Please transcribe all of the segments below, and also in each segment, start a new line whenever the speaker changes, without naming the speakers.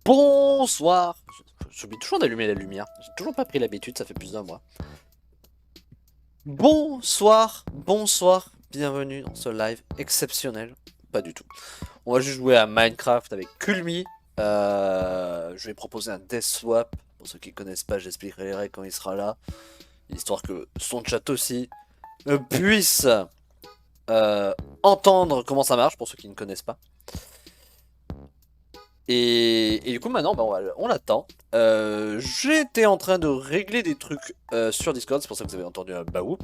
Bonsoir. J'oublie toujours d'allumer la lumière. J'ai toujours pas pris l'habitude, ça fait plus d'un mois. Bonsoir, bonsoir. Bienvenue dans ce live exceptionnel. Pas du tout. On va juste jouer à Minecraft avec Kulmi. Je vais proposer un Death Swap. Pour ceux qui connaissent pas, j'expliquerai les règles quand il sera là. Histoire que son chat aussi puisse entendre comment ça marche, pour ceux qui ne connaissent pas. Et du coup maintenant on l'attend. J'étais en train de régler des trucs sur Discord, c'est pour ça que vous avez entendu un baoup.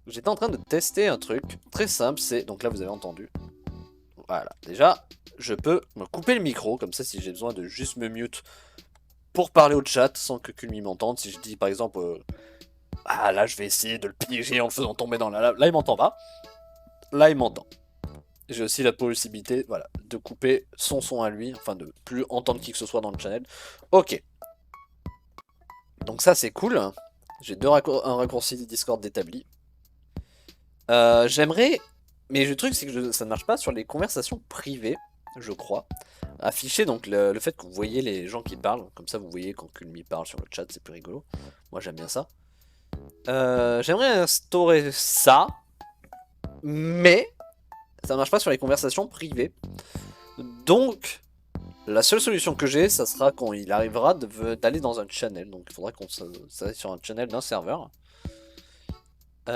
J'étais en train de tester un truc très simple, c'est, donc là vous avez entendu. Voilà, déjà je peux me couper le micro, comme ça si j'ai besoin de juste me mute pour parler au chat sans que Kulmi m'entende. Si je dis par exemple, ah là je vais essayer de le piéger en le faisant tomber dans la lave, là il m'entend pas. Là il m'entend. J'ai aussi la possibilité, voilà, de couper son son à lui, enfin de plus entendre qui que ce soit dans le channel. Ok. Donc ça c'est cool. J'ai un raccourci Discord d'établi. J'aimerais, mais le truc c'est que ça ne marche pas sur les conversations privées, je crois. Afficher donc le fait que vous voyez les gens qui parlent, comme ça vous voyez quand Kulmi parle sur le chat, c'est plus rigolo. Moi j'aime bien ça. J'aimerais instaurer ça, mais ça marche pas sur les conversations privées. Donc, la seule solution que j'ai, ça sera quand il arrivera d'aller dans un channel. Donc, il faudra qu'on s'aille sur un channel d'un serveur. Et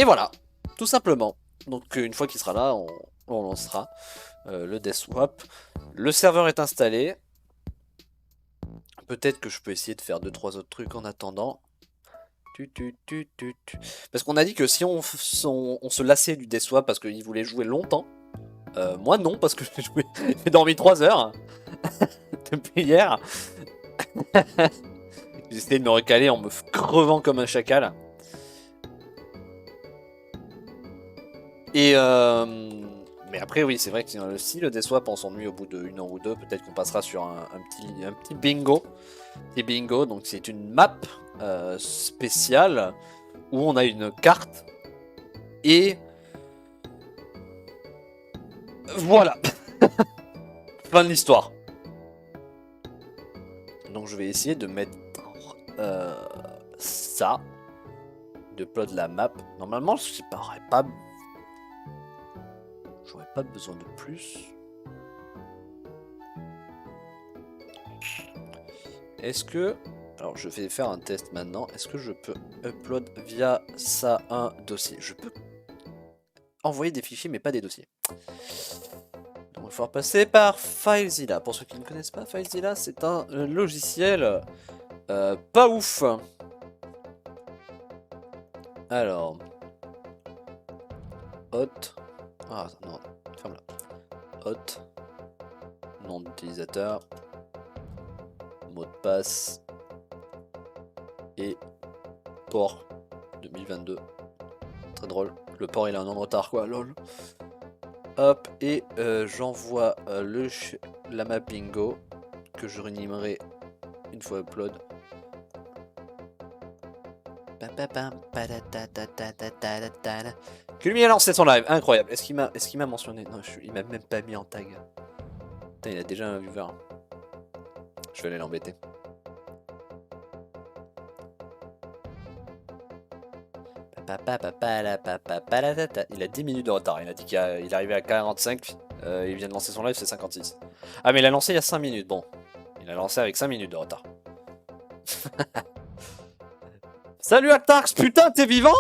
voilà, tout simplement. Donc, une fois qu'il sera là, on lancera le Death Swap. Le serveur est installé. Peut-être que je peux essayer de faire 2-3 autres trucs en attendant. Parce qu'on a dit que si on se lassait du Death Swap parce qu'il voulait jouer longtemps, moi non, parce que j'ai dormi 3 heures depuis hier. J'ai essayé de me recaler en me crevant comme un chacal. Et mais après oui, c'est vrai que si le Death Swap on s'ennuie au bout d'une heure ou deux, peut-être qu'on passera sur un petit bingo. Petit bingo, donc c'est une map spéciale où on a une carte et voilà. Fin de l'histoire. Donc je vais essayer de mettre ça, de plot la map. Normalement, je pareil pas. J'aurais pas besoin de plus. Est-ce que... Alors je vais faire un test maintenant. Est-ce que je peux upload via ça un dossier? Je peux envoyer des fichiers mais pas des dossiers. Donc il va falloir passer par FileZilla. Pour ceux qui ne connaissent pas, FileZilla c'est un logiciel pas ouf. Alors... Hot... Ah non, ferme-la. Hot... Nom d'utilisateur... Mot de passe... Et... Port 2022. Très drôle. Le port il a un an de retard quoi, lol. Hop, et j'envoie la map bingo que je réanimerai une fois upload. Kulmi a lancé son live, incroyable. Est-ce qu'il m'a mentionné? Non, il m'a même pas mis en tag. Putain, il a déjà un viewer. Je vais aller l'embêter. Il a 10 minutes de retard. Il a dit qu'il est arrivé à 45. Il vient de lancer son live, c'est 56. Ah, mais il a lancé il y a 5 minutes. Bon, il a lancé avec 5 minutes de retard. Salut Altarx, putain, t'es vivant?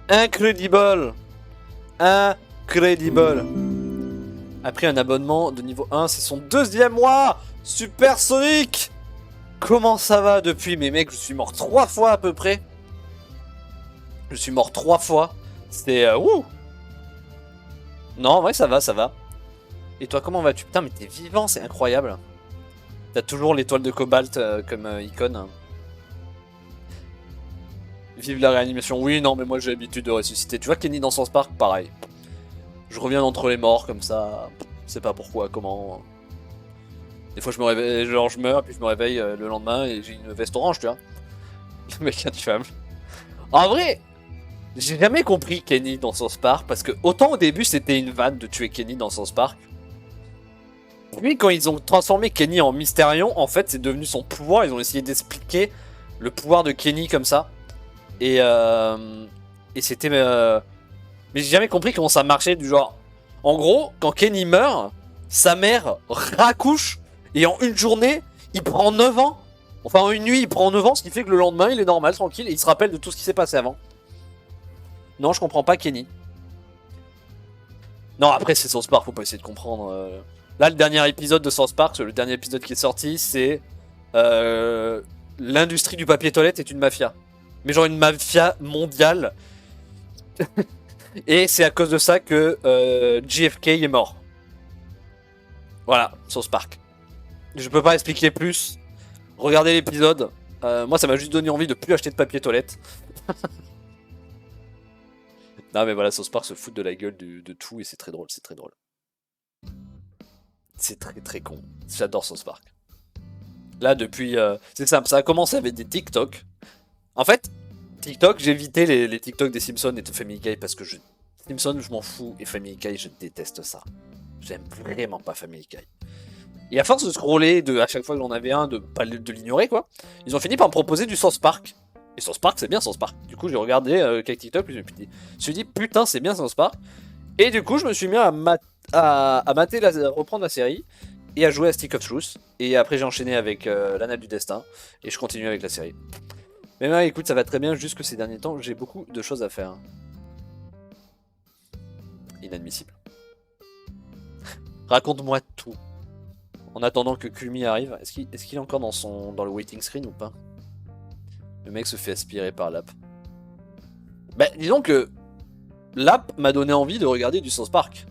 Incredible. Incredible. A pris un abonnement de niveau 1, c'est son 2e mois. Supersonic. Comment ça va depuis? Mais mec, je suis mort 3 fois à peu près. Je suis mort 3 fois. C'était... ouh. Non, en vrai, ça va, ça va. Et toi, comment vas-tu? Putain, mais t'es vivant, c'est incroyable. T'as toujours l'étoile de cobalt comme icône. Vive la réanimation. Oui, non, mais moi j'ai l'habitude de ressusciter. Tu vois, Kenny dans South Park, pareil. Je reviens d'entre les morts comme ça. Je sais pas pourquoi, comment. Des fois, je me réveille, genre je meurs, puis je me réveille le lendemain et j'ai une veste orange, tu vois. Le mec intuable. En vrai, j'ai jamais compris Kenny dans South Park, parce que autant au début c'était une vanne de tuer Kenny dans South Park. Puis quand ils ont transformé Kenny en Mystérion, en fait c'est devenu son pouvoir, ils ont essayé d'expliquer le pouvoir de Kenny comme ça. Et c'était... Mais j'ai jamais compris comment ça marchait, du genre... En gros, quand Kenny meurt, sa mère raccouche, et en une journée, il prend 9 ans. Enfin, en une nuit, il prend 9 ans, ce qui fait que le lendemain, il est normal, tranquille, et il se rappelle de tout ce qui s'est passé avant. Non, je comprends pas Kenny. Non, après, c'est South Park, faut pas essayer de comprendre. Là, le dernier épisode de South Park, le dernier épisode qui est sorti, c'est... l'industrie du papier toilette est une mafia. Mais genre une mafia mondiale. Et c'est à cause de ça que JFK est mort. Voilà, South Park. Je peux pas expliquer plus. Regardez l'épisode. Moi, ça m'a juste donné envie de plus acheter de papier toilette. Non, mais voilà, South Park se fout de la gueule de tout et c'est très drôle, c'est très drôle. C'est très très con. J'adore South Park. Là, depuis... c'est simple, ça a commencé avec des TikTok. En fait, TikTok, j'ai évité les TikTok des Simpsons et de Family Guy parce que Simpsons, je m'en fous, et Family Guy, je déteste ça. J'aime vraiment pas Family Guy. Et à force de scroller, à chaque fois que j'en avais un, de l'ignorer, quoi, ils ont fini par me proposer du South Park. Et South Park, c'est bien South Park. Du coup, j'ai regardé quelques TikTok, puis je me suis dit, putain, c'est bien South Park. Et du coup, je me suis mis à reprendre la série, et à jouer à Stick of Truth. Et après, j'ai enchaîné avec l'Anneau du Destin, et je continue avec la série. Mais ouais, écoute, ça va très bien, juste que ces derniers temps, j'ai beaucoup de choses à faire. Inadmissible. Raconte-moi tout. En attendant que Kumi arrive, est-ce qu'il est encore dans le waiting screen ou pas? Le mec se fait aspirer par l'app. Bah, disons que l'app m'a donné envie de regarder du South Park.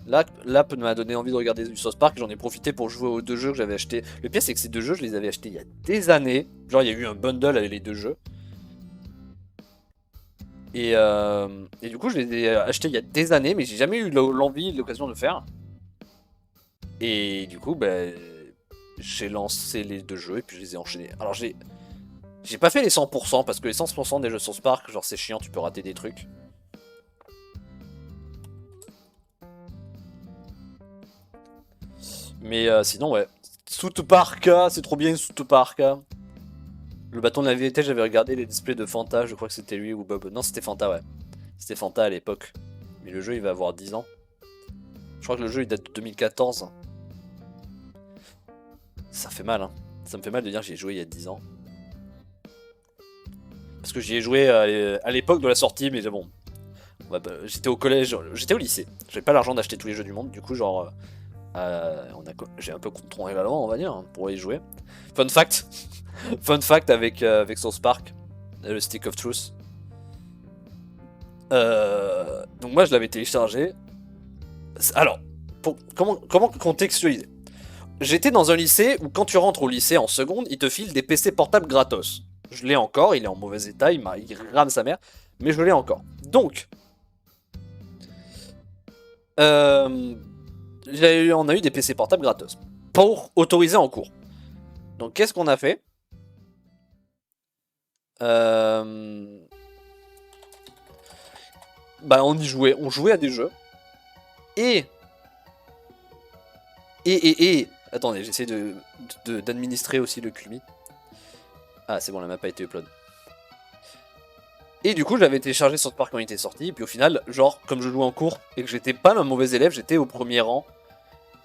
L'app m'a donné envie de regarder du South Park, j'en ai profité pour jouer aux 2 jeux que j'avais achetés. Le pire, c'est que ces 2 jeux, je les avais achetés il y a des années. Genre, il y a eu un bundle avec les 2 jeux. Et du coup, je les ai achetés il y a des années, mais j'ai jamais eu l'envie, l'occasion de faire. Et du coup, ben, j'ai lancé les 2 jeux et puis je les ai enchaînés. Alors, j'ai pas fait les 100% parce que les 100% des jeux South Park, genre, c'est chiant, tu peux rater des trucs. Mais sinon, ouais. South Park, c'est trop bien, South Park. Le bâton de la vérité, j'avais regardé les displays de Fanta, je crois que c'était lui ou Bob. Non, c'était Fanta, ouais. C'était Fanta à l'époque. Mais le jeu, il va avoir 10 ans. Je crois que le jeu, il date de 2014. Ça fait mal, hein. Ça me fait mal de dire que j'y ai joué il y a 10 ans. Parce que j'y ai joué à l'époque de la sortie, mais bon. J'étais au collège, j'étais au lycée. J'avais pas l'argent d'acheter tous les jeux du monde, du coup, genre... j'ai un peu contrôlé la loi, on va dire, hein, pour y jouer. Fun fact, fun fact avec South Park, le Stick of Truth. Donc moi je l'avais téléchargé. Alors, comment contextualiser? J'étais dans un lycée où quand tu rentres au lycée en seconde, ils te filent des PC portables gratos. Je l'ai encore, il est en mauvais état, il rame sa mère, mais je l'ai encore. Donc, on a eu des PC portables gratos pour autoriser en cours. Donc qu'est-ce qu'on a fait? Bah on y jouait, on jouait à des jeux. Et attendez, j'essaie d'administrer aussi le Kumi. Ah c'est bon, la map a été upload. Et du coup j'avais téléchargé South Park quand il était sorti, et puis au final, genre, comme je jouais en cours, et que j'étais pas un mauvais élève, j'étais au premier rang,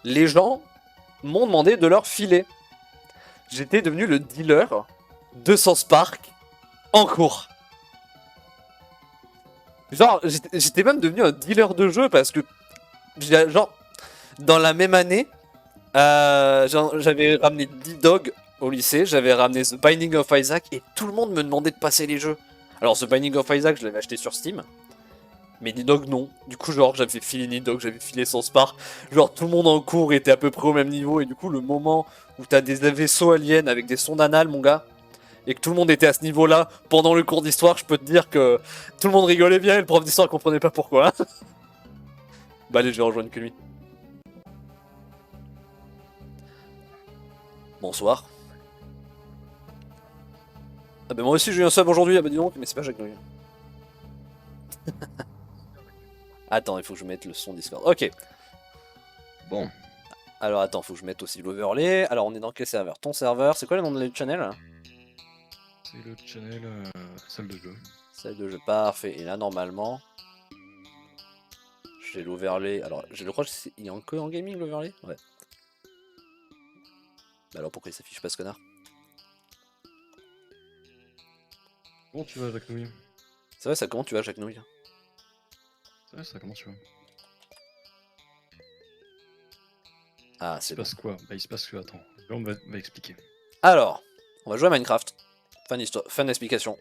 les gens m'ont demandé de leur filer. J'étais devenu le dealer de South Park en cours. Genre, j'étais même devenu un dealer de jeux parce que, genre, dans la même année, j'avais ramené D-Dog au lycée, j'avais ramené The Binding of Isaac et tout le monde me demandait de passer les jeux. Alors, The Binding of Isaac, je l'avais acheté sur Steam, mais D-Dog, non. Du coup, genre, j'avais filé D-Dog, j'avais filé South Park. Genre, tout le monde en cours était à peu près au même niveau et du coup, le moment où t'as des vaisseaux aliens avec des sondes anales, mon gars, et que tout le monde était à ce niveau-là pendant le cours d'histoire, je peux te dire que tout le monde rigolait bien et le prof d'histoire comprenait pas pourquoi. Bah allez, je vais rejoindre que lui. Bonsoir. Ah bah moi aussi j'ai eu un sub aujourd'hui, ah bah dis donc, mais c'est pas Jacques Nouille. Attends, il faut que je mette le son Discord. Ok.
Bon.
Alors attends, faut que je mette aussi l'overlay. Alors on est dans quel serveur? Ton serveur, c'est quoi le nom de la channel là?
C'est le channel salle de jeu.
Salle de jeu, parfait. Et là normalement, j'ai l'overlay. Alors je crois qu'il y a que en gaming l'overlay? Ouais. Bah alors pourquoi il s'affiche pas ce connard?
Bon, tu vas, Jacques Nouille.
C'est vrai ça, comment tu vas Jacques Nouille?
C'est vrai, ça, comment tu vas?
Ah
Il se
c'est bon.
passe quoi? Bah, il se passe que, attends, là on va expliquer.
Alors, on va jouer à Minecraft. Fin d'histoire, fin d'explication.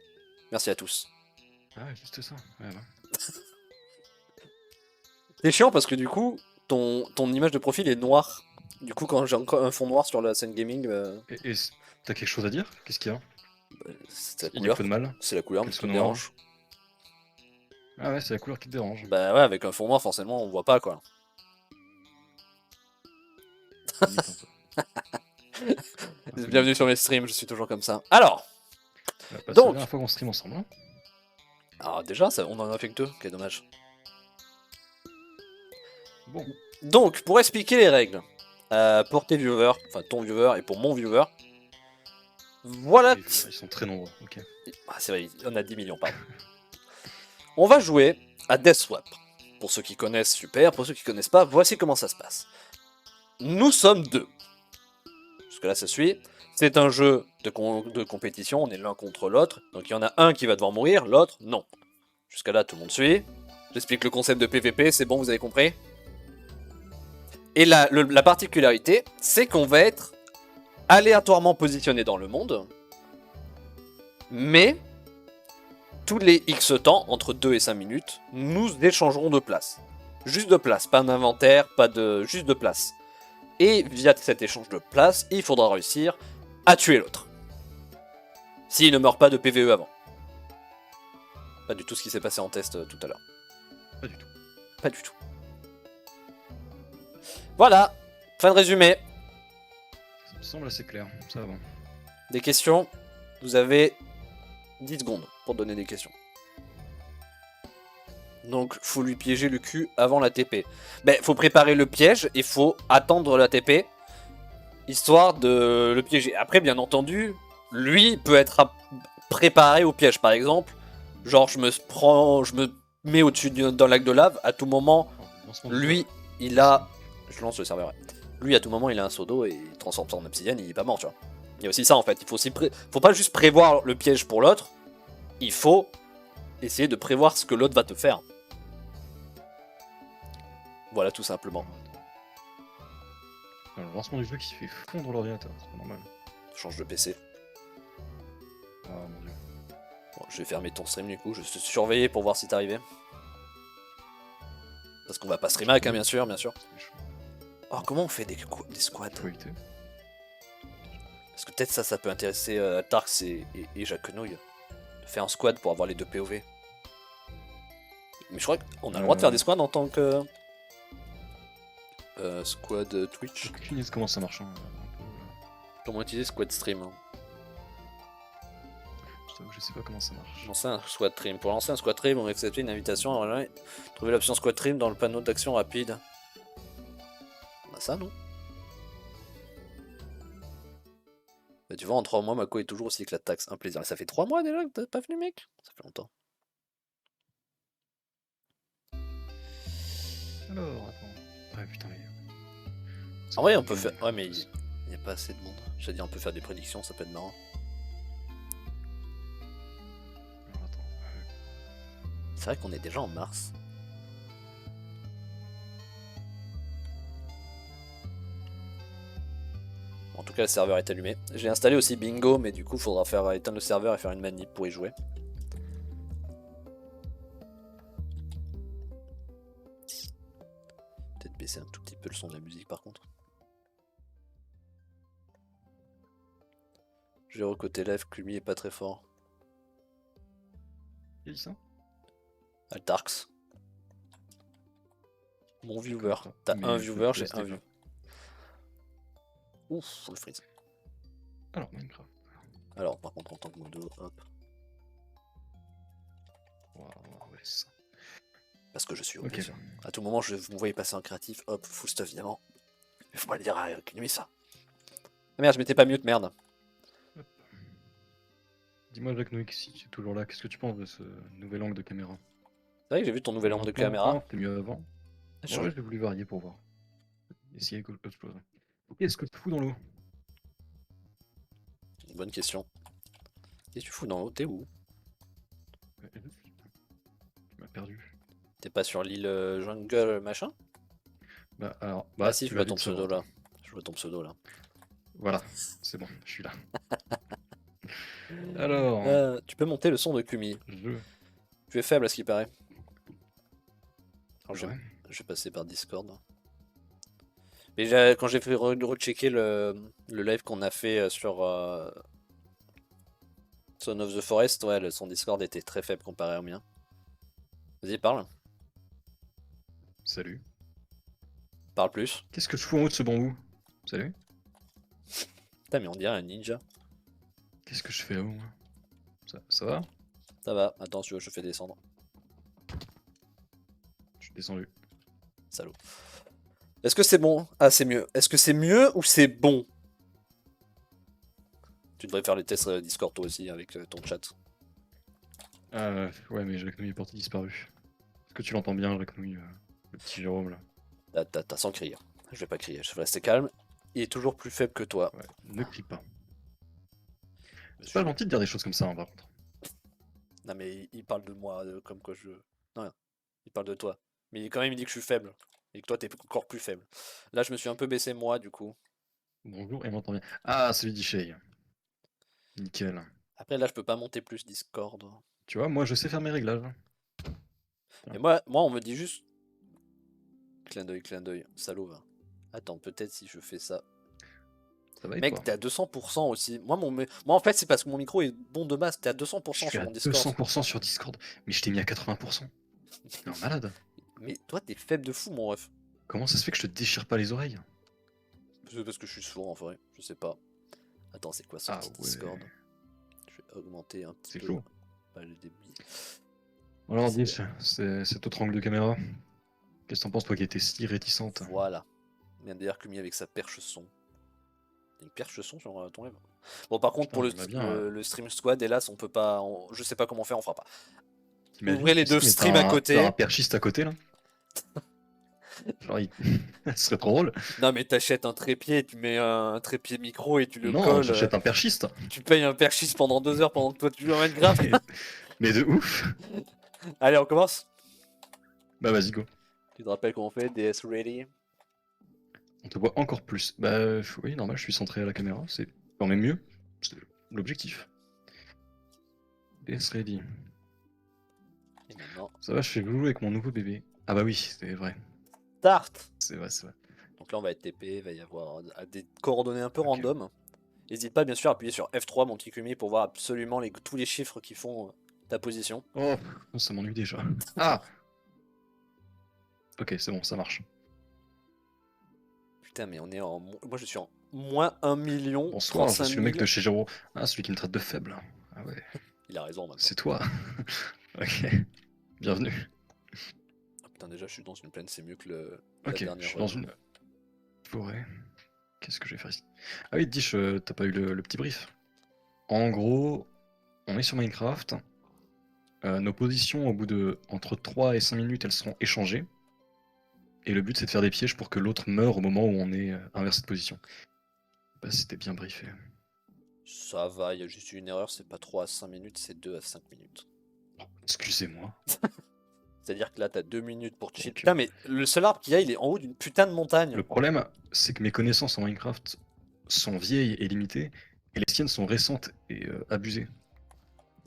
Merci à tous.
Ah, juste ça. Ouais, ouais.
C'est chiant parce que du coup, ton image de profil est noire. Du coup, quand j'ai encore un fond noir sur la scène gaming,
Et t'as quelque chose à dire? Qu'est-ce qu'il y a?
c'est la
Il y a
couleur.
quoi de mal?
C'est la couleur
Qu'elle
qui
soit
me
noire?
dérange.
Ah ouais, c'est la couleur qui te dérange.
Bah ouais, avec un fond noir, forcément, on voit pas quoi.
Limite un peu. Un peu
Bienvenue
limite.
sur mes streams, je suis toujours comme ça. Alors,
Bah, c'est la
donc,
dernière fois qu'on stream ensemble. Hein.
alors déjà, ça, on en a fait que deux, quel dommage.
Bon.
Donc, pour expliquer les règles, pour tes viewers, enfin ton viewer et pour mon viewer, voilà.
Ils sont très nombreux, ok.
Ah, c'est vrai, on a 10 millions, pardon. On va jouer à Death Swap. Pour ceux qui connaissent, super. Pour ceux qui connaissent pas, voici comment ça se passe. Nous sommes deux. Parce que là, ça suit. C'est un jeu de compétition, on est l'un contre l'autre. Donc il y en a un qui va devoir mourir, l'autre non. Jusqu'à là, tout le monde suit. J'explique le concept de PVP, c'est bon, vous avez compris? Et la particularité, c'est qu'on va être aléatoirement positionné dans le monde. Mais tous les X temps, entre 2 et 5 minutes, nous échangerons de place. Juste de place, pas d'inventaire, pas de... juste de place. Et via cet échange de place, il faudra réussir à tuer l'autre. S'il ne meurt pas de PVE avant. Pas du tout ce qui s'est passé en test tout à l'heure.
Pas du tout.
Pas du tout. Voilà, fin de résumé.
Ça me semble assez clair, ça va.
Des questions? Vous avez 10 secondes pour donner des questions. Donc, faut lui piéger le cul avant la TP. Ben, faut préparer le piège et faut attendre la TP, histoire de le piéger. Après, bien entendu, lui peut être préparé au piège, par exemple. Genre, je me mets au-dessus d'un lac de lave, à tout moment, lui, il a... Je lance le serveur, ouais. Lui, à tout moment, il a un seau d'eau et il transforme ça en obsidienne, il est pas mort, tu vois. Il y a aussi ça, en fait. Il faut aussi faut pas juste prévoir le piège pour l'autre, il faut essayer de prévoir ce que l'autre va te faire. Voilà, tout simplement.
Le lancement du jeu qui fait fondre l'ordinateur, c'est pas normal.
Change de PC.
Ah mon dieu.
Bon, je vais fermer ton stream du coup, je vais te surveiller pour voir si t'es arrivé. Parce qu'on va pas stream hack, hein, bien sûr, bien sûr. Alors comment on fait des squads? Parce que peut-être ça peut intéresser Tarx et Jacques Quenouille. De faire un squad pour avoir les deux POV. Mais je crois qu'on a le droit de faire des squads en tant que... squad Twitch.
Aucune idée de comment ça marche. Hein.
Comment utiliser squad stream, hein.
Je sais pas comment ça marche.
Lancer un squad stream. Pour lancer un squad stream, on va accepter une invitation. Alors, trouvez l'option squad stream dans le panneau d'action rapide. On a ça, non? Bah, tu vois, en 3 mois, Mako est toujours aussi éclataxe. Un plaisir. Ça fait 3 mois déjà que t'es pas venu, mec? Ça fait longtemps.
Alors, attends. Ah putain, mais...
En vrai, on peut faire... Ouais, mais il n'y a pas assez de monde. J'ai dit, on peut faire des prédictions, ça peut être marrant.
Alors, attends.
C'est vrai qu'on est déjà en mars. En tout cas, le serveur est allumé. J'ai installé aussi Bingo, mais du coup, il faudra faire éteindre le serveur et faire une manip pour y jouer. Peut-être baisser un tout petit peu le son de la musique par contre. J'ai côté live que lui est pas très fort.
Qui a dit ça?
Altarx. Mon viewer. T'as un viewer, j'ai un viewer. Ouf, le freeze.
Alors, Minecraft.
Alors, par contre, en tant que modo, hop,
Ouais, c'est ça.
parce que je suis
Ok.
obligé. À tout moment, vous me voyez passer en créatif, hop, full stuff diamant. Il faut pas le dire à Kinui ça. Ah merde, je m'étais pas mute, merde.
Dis-moi, Jack Noïc, si tu es toujours là, qu'est-ce que tu penses de ce nouvel angle de caméra?
C'est vrai que j'ai vu ton nouvel angle de caméra.
C'était mieux avant.
Je-
Ouais, j'ai voulu varier pour voir. Essayer autre chose. Qu'est-ce que tu fous dans l'eau?
Une bonne question. Qu'est-ce que tu fous dans l'eau? T'es où?
Tu m'as perdu.
T'es pas sur l'île Jungle machin?
Bah alors,
Ah si,
tu
je
vas
vois ton
vite savoir,
pseudo là.
toi.
Je vois ton pseudo là.
Voilà, c'est bon, je suis là. Alors,
Tu peux monter le son de Kumi.
je...
Tu es faible à ce qui paraît. Alors,
C'est vrai.
je vais passer par Discord. Mais quand j'ai fait rechecker le live qu'on a fait sur Son of the Forest, ouais, son Discord était très faible comparé au mien. Vas-y, parle.
Salut.
Parle plus.
Qu'est-ce que tu fous en haut de ce bambou? Salut.
Putain, mais on dirait un ninja.
Qu'est-ce que je fais là-haut, moi? Ça va?
Ça va, attends, si tu veux, je fais descendre.
Je suis descendu.
Salaud. Est-ce que c'est bon? Ah, c'est mieux. Est-ce que c'est mieux ou c'est bon? Tu devrais faire les tests Discord toi aussi avec ton chat.
Ouais, mais Jacques Nouille est porté disparu. Est-ce que tu l'entends bien, Jacques Nouille, le petit Jérôme, là?
T'as sans crier. Je vais pas crier, je vais rester calme. Il est toujours plus faible que toi.
Ouais, ne crie pas. C'est
Monsieur.
pas gentil de dire des choses comme ça, hein, par contre.
Non mais il parle de moi comme quoi je... Non, il parle de toi. Mais quand même il dit que je suis faible. Et que toi t'es encore plus faible. Là je me suis un peu baissé moi du coup.
Bonjour, il m'entend bien. Ah, celui d'Ishei. Nickel.
Après là je peux pas monter plus Discord.
Tu vois, moi je sais faire mes réglages.
Mais moi on me dit juste... Clin d'œil, salaud va. Attends, peut-être si je fais ça.
Ça va et
Mec,
toi?
t'es à 200% aussi. Moi en fait c'est parce que mon micro est bon de base. T'es à
Je
200%
suis
sur
à
mon Discord.
200% sur Discord, mais je t'ai mis à 80%. T'es un malade.
Mais toi t'es faible de fou mon ref.
Comment ça se fait que je te déchire pas les oreilles?
C'est parce que je suis sourd en vrai. Je sais pas. Attends, c'est quoi ce
Ah
petit
ouais,
Discord? Je vais augmenter un petit
c'est
peu
chaud.
le débit.
Alors, dis, c'est cet autre angle de caméra. Qu'est-ce que t'en penses, toi qui étais si réticente?
Voilà. Bien d'ailleurs Kumi avec sa perche son. T'as une perche son sur ton live. Bon par contre
Putain,
pour
j'aimerais bien.
le stream squad, hélas on peut pas. Je sais pas comment faire, on fera pas.
T'imagines,
Ouvrez les
tu sais,
deux
mais
streams à
t'as un
côté.
perchiste à côté là. Genre, ce serait trop drôle.
Non mais t'achètes un trépied, tu mets un trépied micro et tu le
Non,
colles.
j'achète un perchiste.
Tu payes un perchiste pendant 2 heures pendant que toi tu joues à Minecraft.
Mais, mais de ouf.
Allez on commence.
Bah vas-y, go.
Tu te rappelles comment on fait DS ready?
On te voit encore plus. Bah oui, normal, je suis centré à la caméra. C'est quand même mieux. C'est l'objectif. DS ready.
Et maintenant,
Ça va, je fais loulou avec mon nouveau bébé. Ah bah oui, c'est vrai.
start.
C'est vrai, c'est vrai.
Donc là on va être TP, il va y avoir des coordonnées un peu
Ok.
random. N'hésite pas bien sûr à appuyer sur F3 mon petit Kumi pour voir absolument tous les chiffres qui font ta position.
Oh, ça m'ennuie déjà. Ah. Ok, c'est bon, ça marche.
Putain mais on est en... Moi je suis en moins 1 million
Bonsoir, je
35
suis le mec
000.
de chez Gero. Ah, celui qui me traite de faible. Ah ouais,
Il a raison maintenant.
c'est toi. Ok, bienvenue.
Ah, putain déjà je suis dans une plaine, c'est mieux que la
Ok, je
dernière
suis dans une forêt. Qu'est-ce que je vais faire ici? Ah oui, Dish, t'as pas eu le petit brief. En gros, on est sur Minecraft. Nos positions, au bout de entre 3 et 5 minutes, elles seront échangées. Et le but, c'est de faire des pièges pour que l'autre meure au moment où on est inversé de position. Bah, c'était bien briefé.
Ça va, il y a juste eu une erreur, c'est pas 3 à 5 minutes, c'est 2 à 5 minutes.
Excusez-moi.
C'est-à-dire que là t'as 2 minutes pour chill.
Donc,
Putain mais le seul arbre qu'il y a il est en haut d'une putain de montagne.
le problème, c'est que mes connaissances en Minecraft sont vieilles et limitées, et les siennes sont récentes et abusées.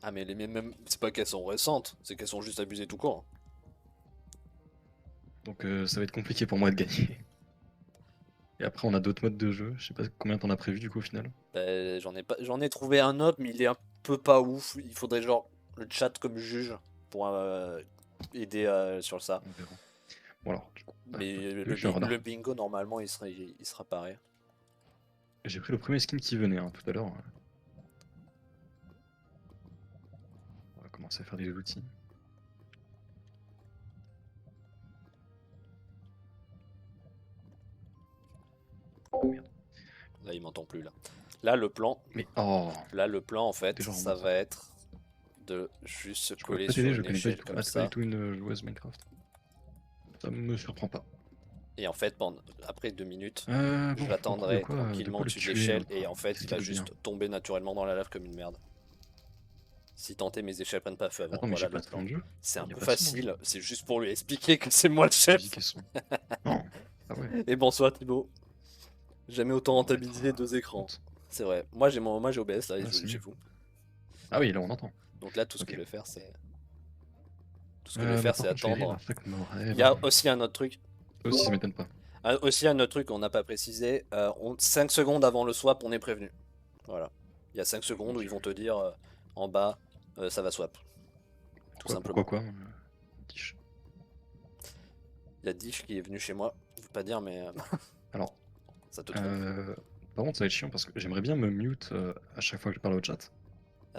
Ah mais les miennes même, c'est pas qu'elles sont récentes, c'est qu'elles sont juste abusées tout court.
Donc ça va être compliqué pour moi de gagner. Et après, on a d'autres modes de jeu. Je sais pas combien t'en as prévu du coup au final.
Bah, j'en ai trouvé un autre, mais il est un peu pas ouf. Il faudrait genre le chat comme juge pour aider sur ça.
On verra. Bon alors, du coup,
Mais
je suis un renard.
le bingo normalement il sera pareil.
J'ai pris le premier skin qui venait tout à l'heure. commencer à faire des outils. Oh merde.
Là, il m'entend plus, là. Là, le plan,
Mais oh,
en fait,
Déjà, on
ça
remonte.
va être de juste se
je pourrais
coller
pas
sur
t'aider, je
une
connais pas du
échelle
tout.
comme
Ah, t'es pas
ça.
du tout une joueuse Minecraft. Ça me surprend pas.
Et en fait, après 2 minutes,
Bon,
je
de
l'attendrai
quoi
tranquillement
le
au-dessus de
tuer,
l'échelle
l'autre?
et en fait,
Qu'est-ce
il
qu'il
va
veut dire?
juste tomber naturellement dans la lave comme une merde. Si tant est mes échelles prennent pas feu avant,
Attends, mais
voilà
j'ai pas
le
de son
plan.
de jeu.
C'est un
Y a
peu
pas de son dans le jeu.
facile, c'est juste pour lui expliquer que c'est moi le chef.
Musique et son. Non. Ah ouais.
Et bonsoir Thibaut. Jamais autant
On va
rentabilisé
mettre,
2 écrans.
compte.
C'est vrai. Moi j'ai OBS là,
Ah, c'est
chez
mieux.
vous.
Ah oui, là on entend.
Donc là tout ce que
Ok.
je vais faire c'est
Par contre, je vais écrire
attendre.
un truc mon
Il
rêve.
y a aussi un autre truc.
Ça aussi, ça m'étonne pas.
Qu'on n'a pas précisé. 5 secondes avant le swap, on est prévenu. Voilà. Il y a 5 secondes où ils vont te dire en bas, ça va swap. Tout simplement.
Pourquoi Dish.
Il y a Dish qui est venu chez moi. Je veux pas dire, mais
Alors,
ça te trompe.
par contre, ça va être chiant parce que j'aimerais bien me mute à chaque fois que je parle au chat.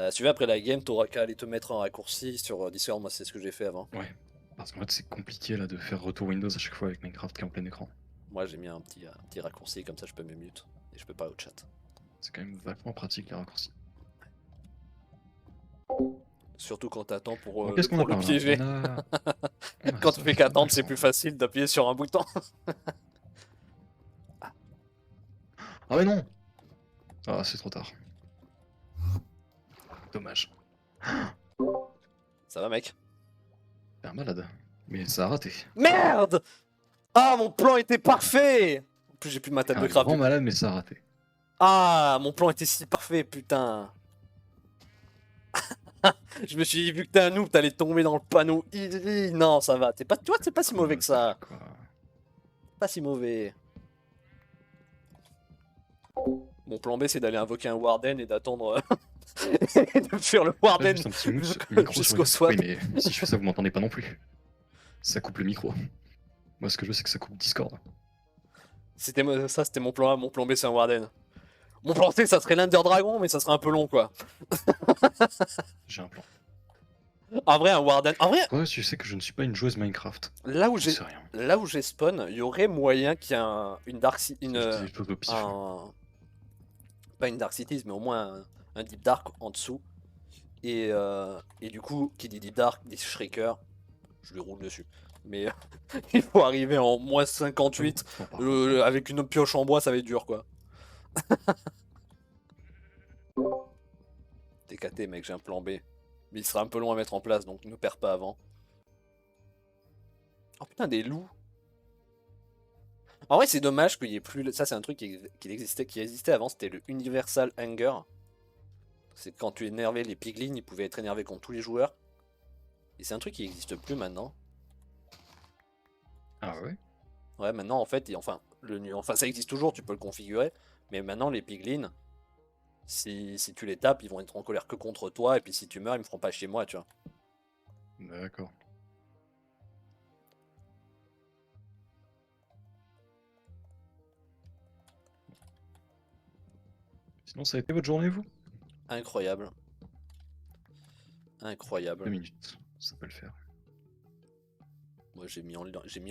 Si tu veux, après la game, t'auras qu'à aller te mettre en raccourci sur Discord. Moi, c'est ce que j'ai fait avant.
Ouais. Parce qu'en fait, c'est compliqué là de faire retour Windows à chaque fois avec Minecraft qui est en plein écran.
Moi, j'ai mis un petit raccourci, comme ça je peux me mute et je peux parler au chat.
C'est quand même vachement pratique les raccourcis.
Surtout quand t'attends pour,
Bon, qu'est-ce qu'on a
pour le
par là
piéger.
on a
Quand tu
ça,
fais qu'attendre, c'est
intéressant.
plus facile d'appuyer sur un bouton.
Ah mais non. Ah, c'est trop tard. Dommage.
Ça va, mec?
T'es un malade. Mais ça a raté.
Merde! Ah, mon plan était parfait! En plus, j'ai plus ma tête
Un
de crabe.
grand malade, mais ça a raté.
Ah, mon plan était si parfait, putain. Je me suis dit, vu que t'es un noob, t'allais tomber dans le panneau easy. Non, ça va. T'es pas, tu vois, c'est pas si mauvais que ça.
Quoi.
Pas si mauvais. Mon plan B, c'est d'aller invoquer un Warden et d'attendre. Et de fuir le
Là,
Warden
juste un petit micro sur
jusqu'au swap.
Oui, mais si je fais ça, vous m'entendez pas non plus. Ça coupe le micro. Moi, ce que je veux, c'est que ça coupe Discord.
C'était mon plan A. Mon plan B, c'est un Warden. Mon plan C, ça serait l'Under Dragon, mais ça serait un peu long, quoi.
J'ai un plan.
En vrai, un Warden. En vrai,
Ouais, tu sais que je ne suis pas une joueuse Minecraft.
là où
Je
j'ai.
sais rien.
Là où j'ai spawn, il y aurait moyen qu'il y ait une Dark City.
Je dis des choses au pif.
Pas une Dark Cities, mais au moins un Deep Dark en dessous. Et du coup, qui dit Deep Dark, dit Shrieker. Je lui roule dessus. Mais il faut arriver en moins 58.
Bon, par contre,
Avec une pioche en bois, ça va être dur, quoi. TKT, mec, j'ai un plan B. Mais il sera un peu long à mettre en place, donc ne perds pas avant. Oh putain, des loups. En vrai, c'est dommage qu'il y ait plus. Ça, c'est un truc qui existait avant, c'était le Universal Anger. C'est quand tu énervais les piglins, ils pouvaient être énervés contre tous les joueurs. Et c'est un truc qui n'existe plus maintenant.
Ah ouais?
Ouais, maintenant, en fait, enfin, ça existe toujours, tu peux le configurer. Mais maintenant, les piglins, si tu les tapes, ils vont être en colère que contre toi. Et puis si tu meurs, ils me feront pas chez moi, tu vois.
D'accord. Sinon, ça a été votre journée, vous?
Incroyable. Incroyable.
2 minutes, ça peut le faire.
Moi, j'ai mis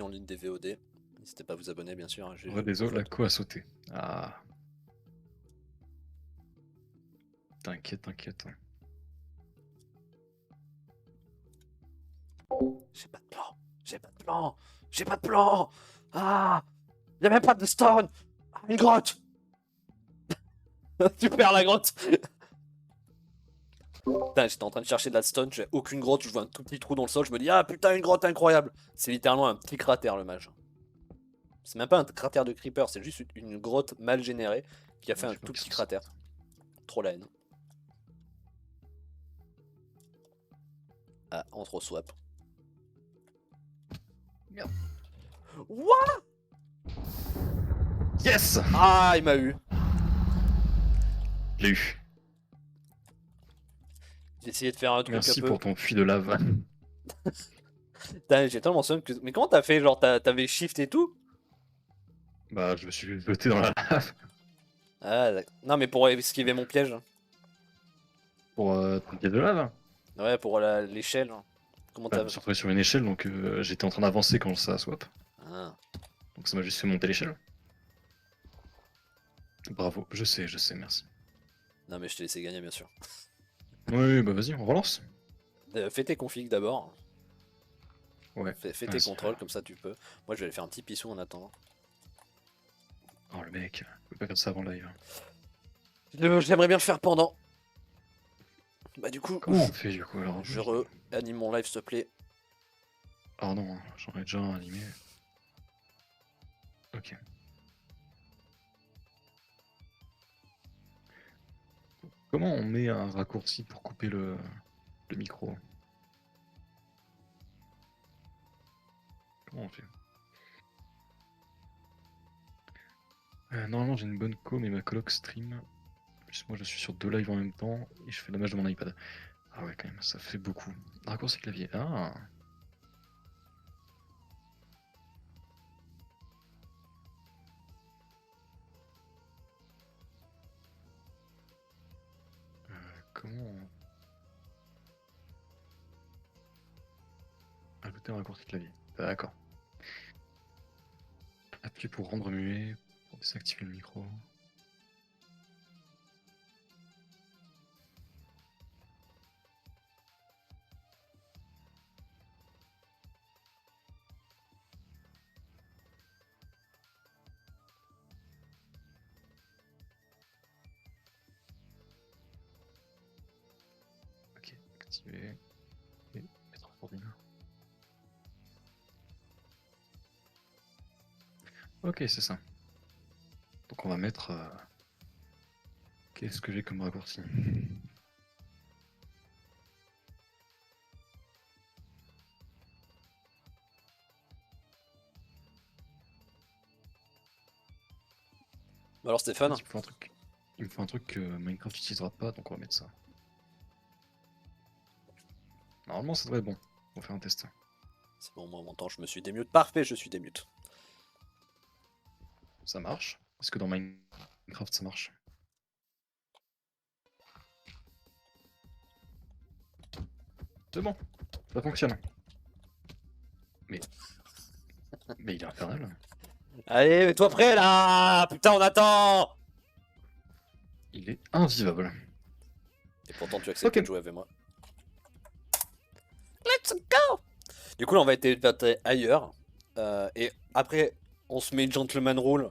en ligne des VOD. N'hésitez pas à vous abonner, bien sûr. Hein,
Ouais, désolé, la co a sauté. Ah. T'inquiète, t'inquiète.
J'ai pas de plan. J'ai pas de plan. J'ai pas de plan. Ah, y a même pas de stone. Ah, une grotte. Tu perds la grotte. Putain, j'étais en train de chercher de la stone, j'ai aucune grotte, je vois un tout petit trou dans le sol, je me dis ah putain une grotte incroyable. C'est littéralement un petit cratère le mage. C'est même pas un cratère de creeper, c'est juste une grotte mal générée qui a fait un tout petit cratère. Trop la haine. Ah, entre au swap.
Merde.
What?
Yes!
Ah, il m'a eu.
Je l'ai eu.
J'ai essayé de faire un truc
Merci
un peu.
pour ton puits de lave.
Putain, j'ai tellement somme que. Mais comment t'as fait? Genre, t'avais shift et tout?
Bah, je me suis jeté dans la lave
Ah, non, mais pour esquiver mon piège.
pour ton pied de lave.
Ouais, pour l'échelle. Hein. Comment
Bah, je
t'as.
me suis retrouvé sur une échelle, donc j'étais en train d'avancer quand ça a swap.
Ah.
Donc ça m'a juste fait monter l'échelle. Bravo, je sais, merci.
Non, mais je t'ai laissé gagner, bien sûr.
Oui, bah vas-y, on relance.
Fais tes configs d'abord.
Ouais,
Fais tes
vas-y.
contrôles, comme ça tu peux. Moi, je vais aller faire un petit pissou en attendant.
Oh le mec, je peux pas faire ça avant live.
J'aimerais bien le faire pendant. Bah, du coup,
Comment on fait du coup alors?
je re-anime mon live, s'il te plaît.
Ah non, j'en ai déjà un animé. Ok. Comment on met un raccourci pour couper le micro? Comment on fait? Normalement j'ai une bonne co, mais ma coloc stream. En plus moi je suis sur 2 lives en même temps et je fais dommage de mon iPad. Ah ouais quand même, ça fait beaucoup. Raccourci clavier. Ah. Comment ajouter un raccourci clavier? D'accord. Appuyer pour rendre muet, pour désactiver le micro. Ok, activer et mettre en ordinateur. Ok, c'est ça. Donc on va mettre. Qu'est-ce que j'ai comme raccourci?
Alors,
En fait,
Stéphane,
il me faut un truc. Il me faut un truc que Minecraft n'utilisera pas, donc on va mettre ça. Normalement, ça devrait être bon. On va faire un test.
c'est bon, moi, en mon temps, je me suis démute. Parfait, je suis démute.
Ça marche. Est-ce que dans Minecraft ça marche? C'est bon, ça fonctionne. Mais, mais il est infernal.
Allez, mets-toi prêt là! Putain, on attend!
Il est invivable.
Et pourtant, tu
Ok.
acceptes de jouer avec moi. Let's go! Du coup, là, on va être évaté ailleurs. Et après, on se met gentleman rule.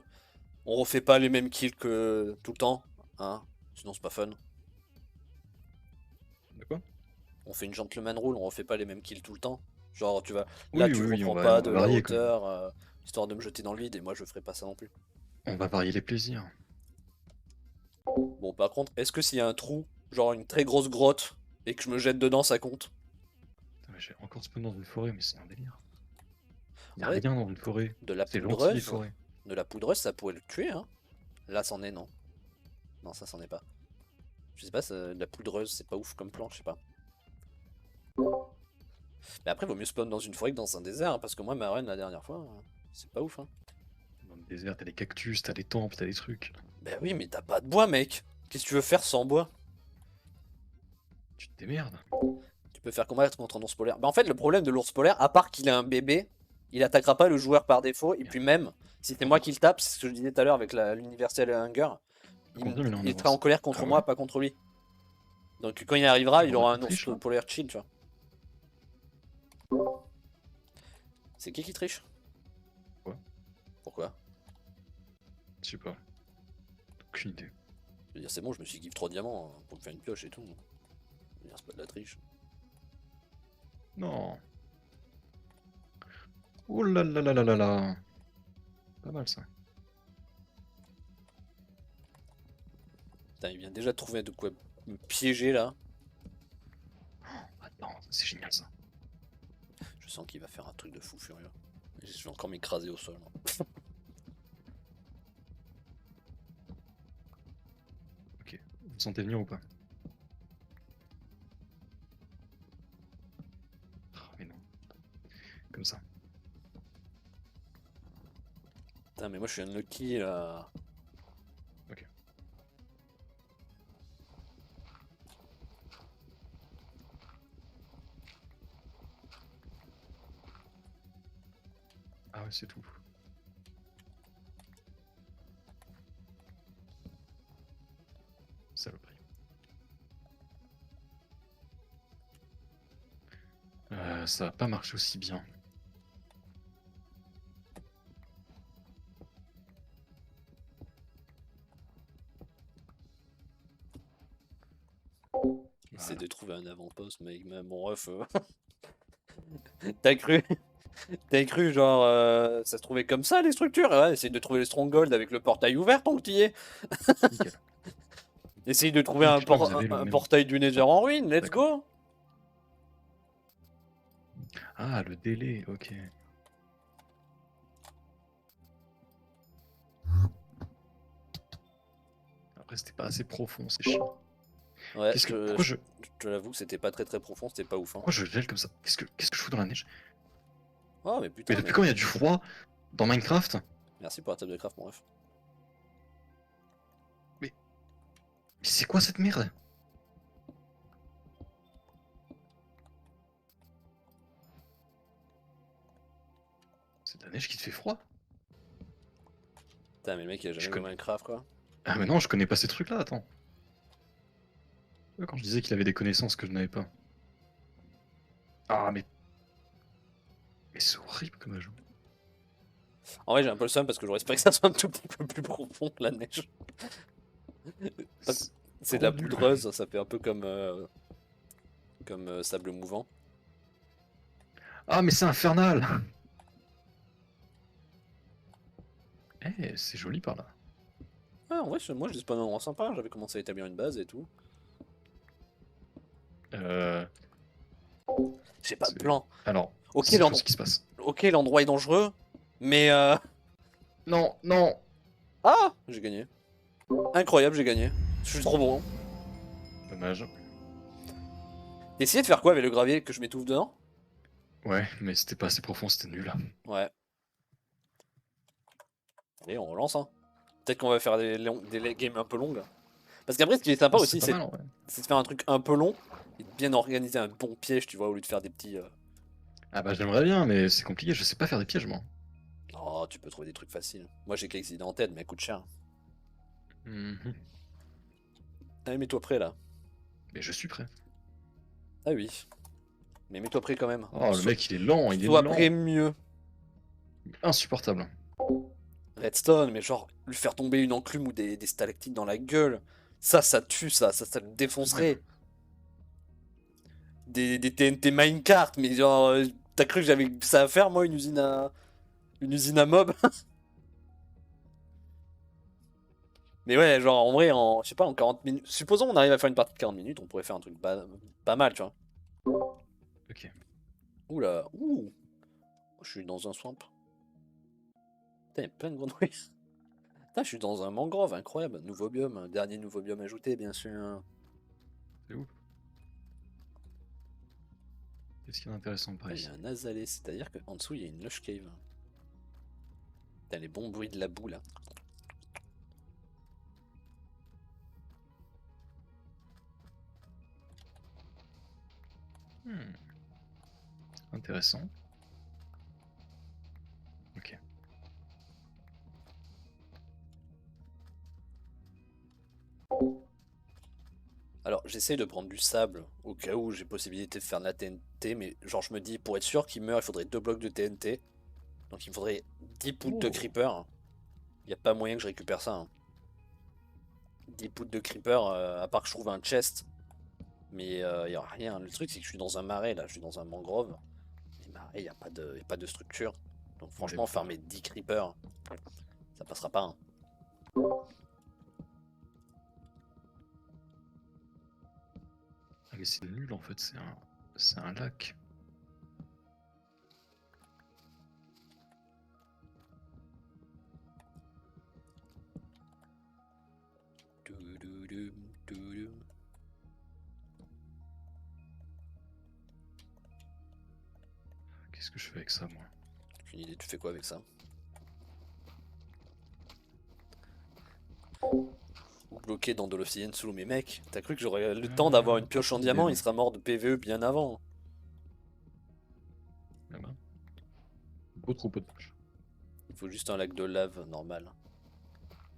On refait pas les mêmes kills que tout le temps. Hein? Sinon, c'est pas fun.
De quoi?
On fait une gentleman rule, on refait pas les mêmes kills tout le temps. Genre, tu vas. Là,
Oui,
tu
oui, oui,
reprends
on
pas
va
de la
varier quand même.
hauteur, histoire de me jeter dans le vide, et moi, je ferai pas ça non plus.
On va varier les plaisirs.
Bon, par contre, est-ce que s'il y a un trou, genre une très grosse grotte, et que je me jette dedans, ça compte?
Putain, mais j'ai encore spawn dans une forêt, mais c'est un délire. Y a
Ouais,
rien dans une forêt.
de la
C'est gentil les
poudreuse.
forêts.
De la poudreuse, ça pourrait le tuer, hein. Là, c'en est, non. Non, ça, c'en est pas. Je sais pas, de la poudreuse, c'est pas ouf comme plan, je sais pas. Mais après, vaut mieux spawn dans une forêt que dans un désert, hein, parce que moi, ma run la dernière fois, c'est pas ouf, hein.
Dans le désert, t'as des cactus, t'as des temples, t'as des trucs.
Bah oui, mais t'as pas de bois, mec. Qu'est-ce que tu veux faire sans bois?
Tu te démerdes.
Tu peux faire combattre contre un ours polaire. Bah en fait, le problème de l'ours polaire, à part qu'il a un bébé, il attaquera pas le joueur par défaut. Et
Merde.
puis même, si c'est
Par
moi qui
contre,
le tape, c'est ce que je disais tout à l'heure avec l'Universal Hunger,
combien il est en
il sera en
avance?
colère contre
Ah ouais?
moi, pas contre lui. Donc quand il arrivera, il
Bon, bah,
aura
il
un ours
triche, hein.
polaire chill, tu vois. C'est qui triche?
Ouais,
Pourquoi?
je sais pas. Aucune idée.
Je veux dire, c'est bon, je me suis give 3 diamants pour me faire une pioche et tout. Je veux dire, c'est pas de la triche.
Non. Oh là là là là là là. Pas mal ça.
Putain, il vient déjà de trouver de quoi me piéger là.
Attends, c'est génial ça.
Je sens qu'il va faire un truc de fou furieux. Je vais encore m'écraser au sol.
Ok. Vous me sentez venir ou pas? Oh, mais non. Comme ça.
Putain, mais moi je suis unlucky là.
Ok. Ah ouais, c'est tout. Saloperie. Ça va pas marcher aussi bien.
Essaie
Voilà.
de trouver un avant-poste, mec, mais mon ref. T'as cru? T'as cru, genre, ça se trouvait comme ça les structures? Ouais, essaye de trouver le stronghold avec le portail ouvert tant que t'y es.
Nickel.
Essaye de trouver
Ah,
un,
je crois que vous avez le
un
même.
portail du Nether en ruine, let's
D'accord.
go!
Ah, le délai, ok. Après, c'était pas assez profond, c'est chiant.
Ouais,
Pourquoi
je te l'avoue que c'était pas très profond, c'était pas ouf. Hein.
pourquoi je gèle comme ça? Qu'est-ce que je fous dans la neige?
Oh, mais
Mais
putain,
depuis
mais.
quand il y a du froid dans Minecraft?
Merci pour la table de craft, mon ref.
Mais c'est quoi cette merde? C'est de la neige qui te fait froid?
Putain, mais le mec il a jamais
Je
joué
connais.
Minecraft quoi.
Ah mais non, je connais pas ces trucs-là, attends. Quand je disais qu'il avait des connaissances que je n'avais pas. Ah mais c'est horrible comme ajout.
En vrai, j'ai un peu le seum parce que j'aurais espéré que ça soit un tout petit peu plus profond que la neige. C'est de la
trop nul.
poudreuse, ça fait un peu comme. Sable mouvant.
Ah mais c'est infernal. Eh, c'est joli par là.
Ah, en vrai, moi je dis pas un endroit sympa, j'avais commencé à établir une base et tout. J'ai pas de plan.
Alors,
Ok,
c'est chose qui se passe.
Ok, l'endroit est dangereux, mais
Non, non.
Ah, j'ai gagné. Incroyable, j'ai gagné. Je suis trop bon.
Dommage.
T'as essayé de faire quoi avec le gravier que je m'étouffe dedans?
Ouais, mais c'était pas assez profond, c'était nul.
Ouais. Allez, on relance, hein. Peut-être qu'on va faire des games un peu longues. Parce qu'après, ce qui est sympa
C'est
aussi,
pas mal en vrai.
c'est de faire un truc un peu long et de bien organiser un bon piège, tu vois, au lieu de faire des petits.
Ah bah j'aimerais bien, mais c'est compliqué, je sais pas faire des pièges moi.
Oh, tu peux trouver des trucs faciles. Moi, j'ai quelques idées en tête, mais elles coûtent cher.
Mhm.
Allez, mets-toi prêt là.
Mais je suis prêt.
Ah oui. Mais mets-toi prêt quand même.
Oh, le mec il est lent, il est
Sois
lent.
prêt mieux.
Insupportable.
Redstone, mais genre, lui faire tomber une enclume ou des stalactites dans la gueule. Ça tue, ça le défoncerait.
Ouais.
Des TNT minecart, mais genre, t'as cru que j'avais ça à faire, moi, une usine à mob? Mais ouais, genre, en vrai, je sais pas, en 40 minutes. Supposons on arrive à faire une partie de 40 minutes, on pourrait faire un truc pas mal, tu vois.
Ok.
Oula, ouh. Je suis dans un swamp. Putain, il y a plein de grenouilles. Putain, je suis dans un mangrove, incroyable. Nouveau biome, un dernier nouveau biome ajouté, bien sûr.
C'est ouf. Qu'est-ce qu'il y a d'intéressant par
Il y
ici?
a un azalée, c'est-à-dire qu'en dessous, il y a une lush cave. Putain, les bons bruits de la boue, là.
Hmm. Intéressant. Ok.
Alors, j'essaie de prendre du sable au cas où j'ai possibilité de faire de la TNT, mais genre, je me dis, pour être sûr qu'il meurt, il faudrait 2 blocs de TNT. Donc, il me faudrait 10 poutres de
Oh.
creeper. Il n'y a pas moyen que je récupère ça. Hein. 10 poutres de creeper, à part que je trouve un chest. Mais il n'y a rien. Le truc, c'est que je suis dans un marais, là. Je suis dans un mangrove. Les marais, il n'y a pas de structure. Donc, franchement, farmer 10 creepers, ça passera pas. Hein.
Ah mais c'est nul en fait, c'est un lac.
Toudoudum, toudoum.
Qu'est-ce que je fais avec ça moi?
J'ai une idée, tu fais quoi avec ça? Ou bloqué dans de l'obsidienne sous l'eau, mais mec, t'as cru que j'aurais le temps d'avoir une pioche en diamant, il sera mort de PVE bien avant.
Ah bah. Beau troupeau de vaches.
Il faut juste un lac de lave normal.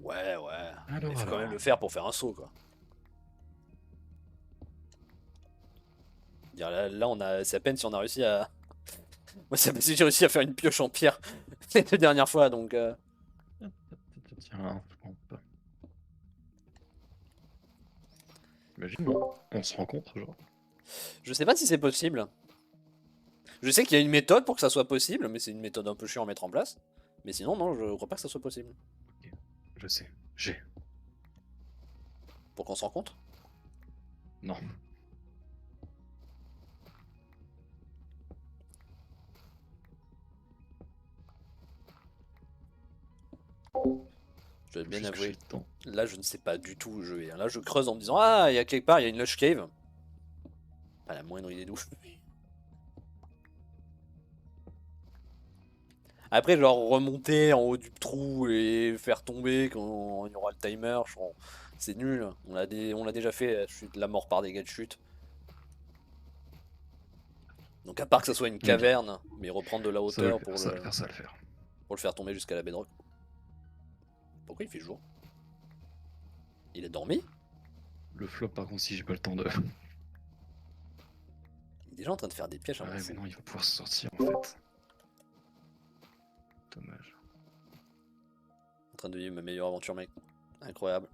Ouais, ouais.
Alors,
Il faut quand
alors.
même le faire pour faire un saut, quoi. Dire, là, on a, c'est à peine si on a réussi à. Moi, c'est à peine si j'ai réussi à faire une pioche en pierre les 2 dernières fois, donc.
Tiens, hop. Imagine, on se rencontre, genre.
Je sais pas si c'est possible. Je sais qu'il y a une méthode pour que ça soit possible, mais c'est une méthode un peu chiant à mettre en place. Mais sinon, non, je crois pas que ça soit possible.
Ok, je sais. J'ai.
Pour qu'on se rencontre.
Non.
Je dois bien
Juste que
avouer.
j'ai le temps.
Là, je ne sais pas du tout où je vais. Là, je creuse en me disant, ah, il y a quelque part, il y a une lush cave. Pas la moindre idée d'où. Après, genre remonter en haut du trou et faire tomber quand il y aura le timer, c'est nul. On l'a déjà fait, la mort par dégâts de chute. Donc à part que ça soit une
On est bien.
caverne, mais reprendre de la
Ça va le
hauteur
faire, ça va le faire, ça va le faire.
pour le faire tomber jusqu'à la bedrock. Pourquoi il fait jour? Il a dormi?
Le flop, par contre, si j'ai pas le temps de.
Il est déjà en train de faire des pièges à
Ouais,
mon
mais
fou.
non, il va pouvoir se sortir en fait. Dommage.
En train de vivre ma meilleure aventure, mec. Incroyable.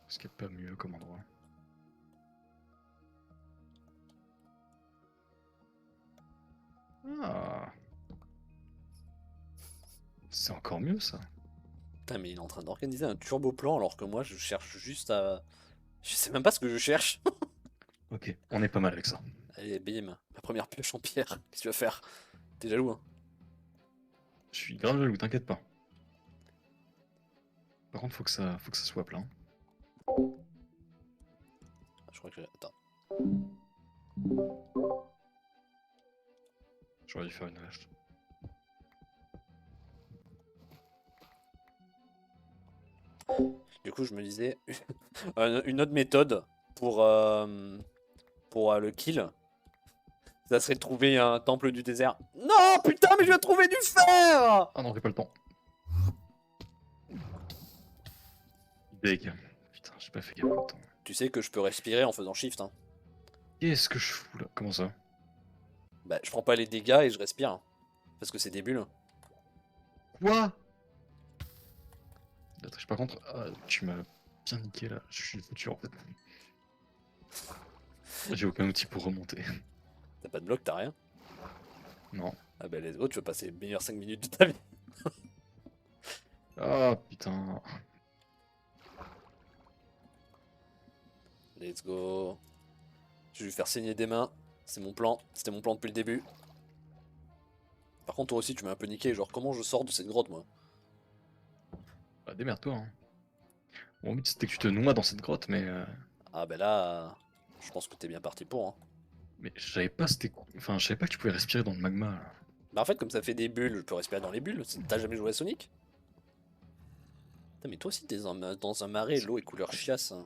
Est-ce qu'il n'y a pas mieux comme endroit? Ah. C'est encore mieux ça.
Putain, mais il est en train d'organiser un turbo plan alors que moi je cherche juste à. Je sais même pas ce que je cherche.
Ok, on est pas mal avec ça.
Allez, bim, ma première pioche en pierre. Qu'est-ce que tu vas faire? T'es jaloux, hein?
Je suis grave jaloux, t'inquiète pas. Par contre, faut que ça soit plein.
Je crois que. Attends.
J'aurais dû faire une hache.
Du coup, je me disais. Une autre méthode pour le kill, ça serait de trouver un temple du désert. Non, putain, mais je vais trouver du fer!
Ah non, j'ai pas le temps. Deg. Putain, j'ai pas fait gaffe au temps.
Tu sais que je peux respirer en faisant shift, hein.
Qu'est-ce que je fous là? Comment ça?
Bah, je prends pas les dégâts et je respire. Hein, parce que c'est des bulles.
Quoi? Par contre, tu m'as bien niqué là. Je suis foutu en fait. J'ai aucun outil pour remonter.
T'as pas de bloc, t'as rien.
Non.
Ah bah, let's go, tu vas passer les meilleures 5 minutes de ta vie.
Ah putain.
Let's go. Je vais lui faire saigner des mains. C'est mon plan. C'était mon plan depuis le début. Par contre, toi aussi, tu m'as un peu niqué. Genre, comment je sors de cette grotte, moi?
Bah, démerde-toi. Hein. Mon but c'était que tu te noies dans cette grotte, mais.
Ah bah là, je pense que t'es bien parti pour. Hein.
Mais je savais pas c'était quoi. Enfin, je savais pas que tu pouvais respirer dans le magma là.
Bah en fait, comme ça fait des bulles, je peux respirer dans les bulles. T'as jamais joué à Sonic? Putain, mais toi aussi, t'es dans un marais, l'eau est couleur chiasse. Hein.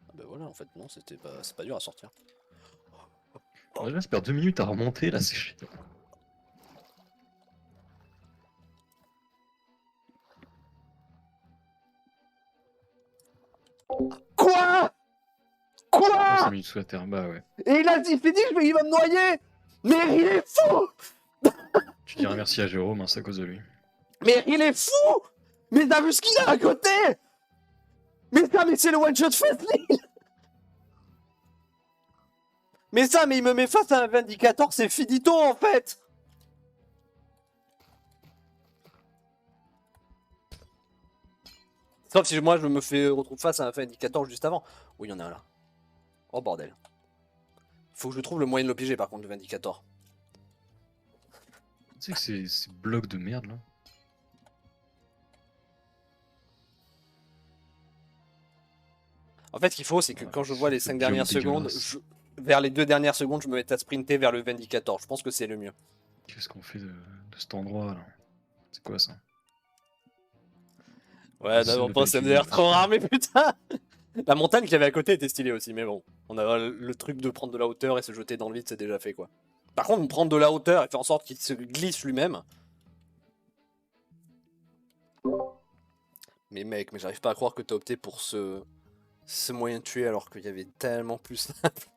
Ah bah voilà, en fait, non, c'est pas dur à sortir.
Déjà, ça perd 2 minutes à remonter là, c'est chiant.
Quoi? Quoi?
5 minutes sous la terre, bah ouais.
Et il fait dit, il va me noyer! Mais il est fou!
Tu diras merci à Jérôme, hein, c'est à cause de lui.
Mais il est fou! Mais t'as vu ce qu'il a à côté? Mais c'est le one-shot facile! Mais il me met face à un Vindicator, c'est finito en fait! Sauf si moi je me fais retrouver face à un Vindicator juste avant. Oui, il y en a un là. Oh bordel. Faut que je trouve le moyen de le piéger par contre, le Vindicator.
Tu sais que ces blocs de merde là.
En fait, ce qu'il faut, c'est que quand je vois les 5
biome
dernières secondes,
dégueulasse.
vers les 2 dernières secondes, je me mets à sprinter vers le Vindicator. Je pense que c'est le mieux.
Qu'est-ce qu'on fait de cet endroit là? C'est quoi ça?
Ouais,
C'est
d'abord
le
pas, ça me
véhicule.
l'air trop rare, mais putain! La montagne qu'il y avait à côté était stylée aussi, mais bon. On a le truc de prendre de la hauteur et se jeter dans le vide, c'est déjà fait quoi. Par contre, prendre de la hauteur et faire en sorte qu'il se glisse lui-même. Mais mec, mais j'arrive pas à croire que t'as opté pour ce moyen de tuer alors qu'il y avait tellement plus simple.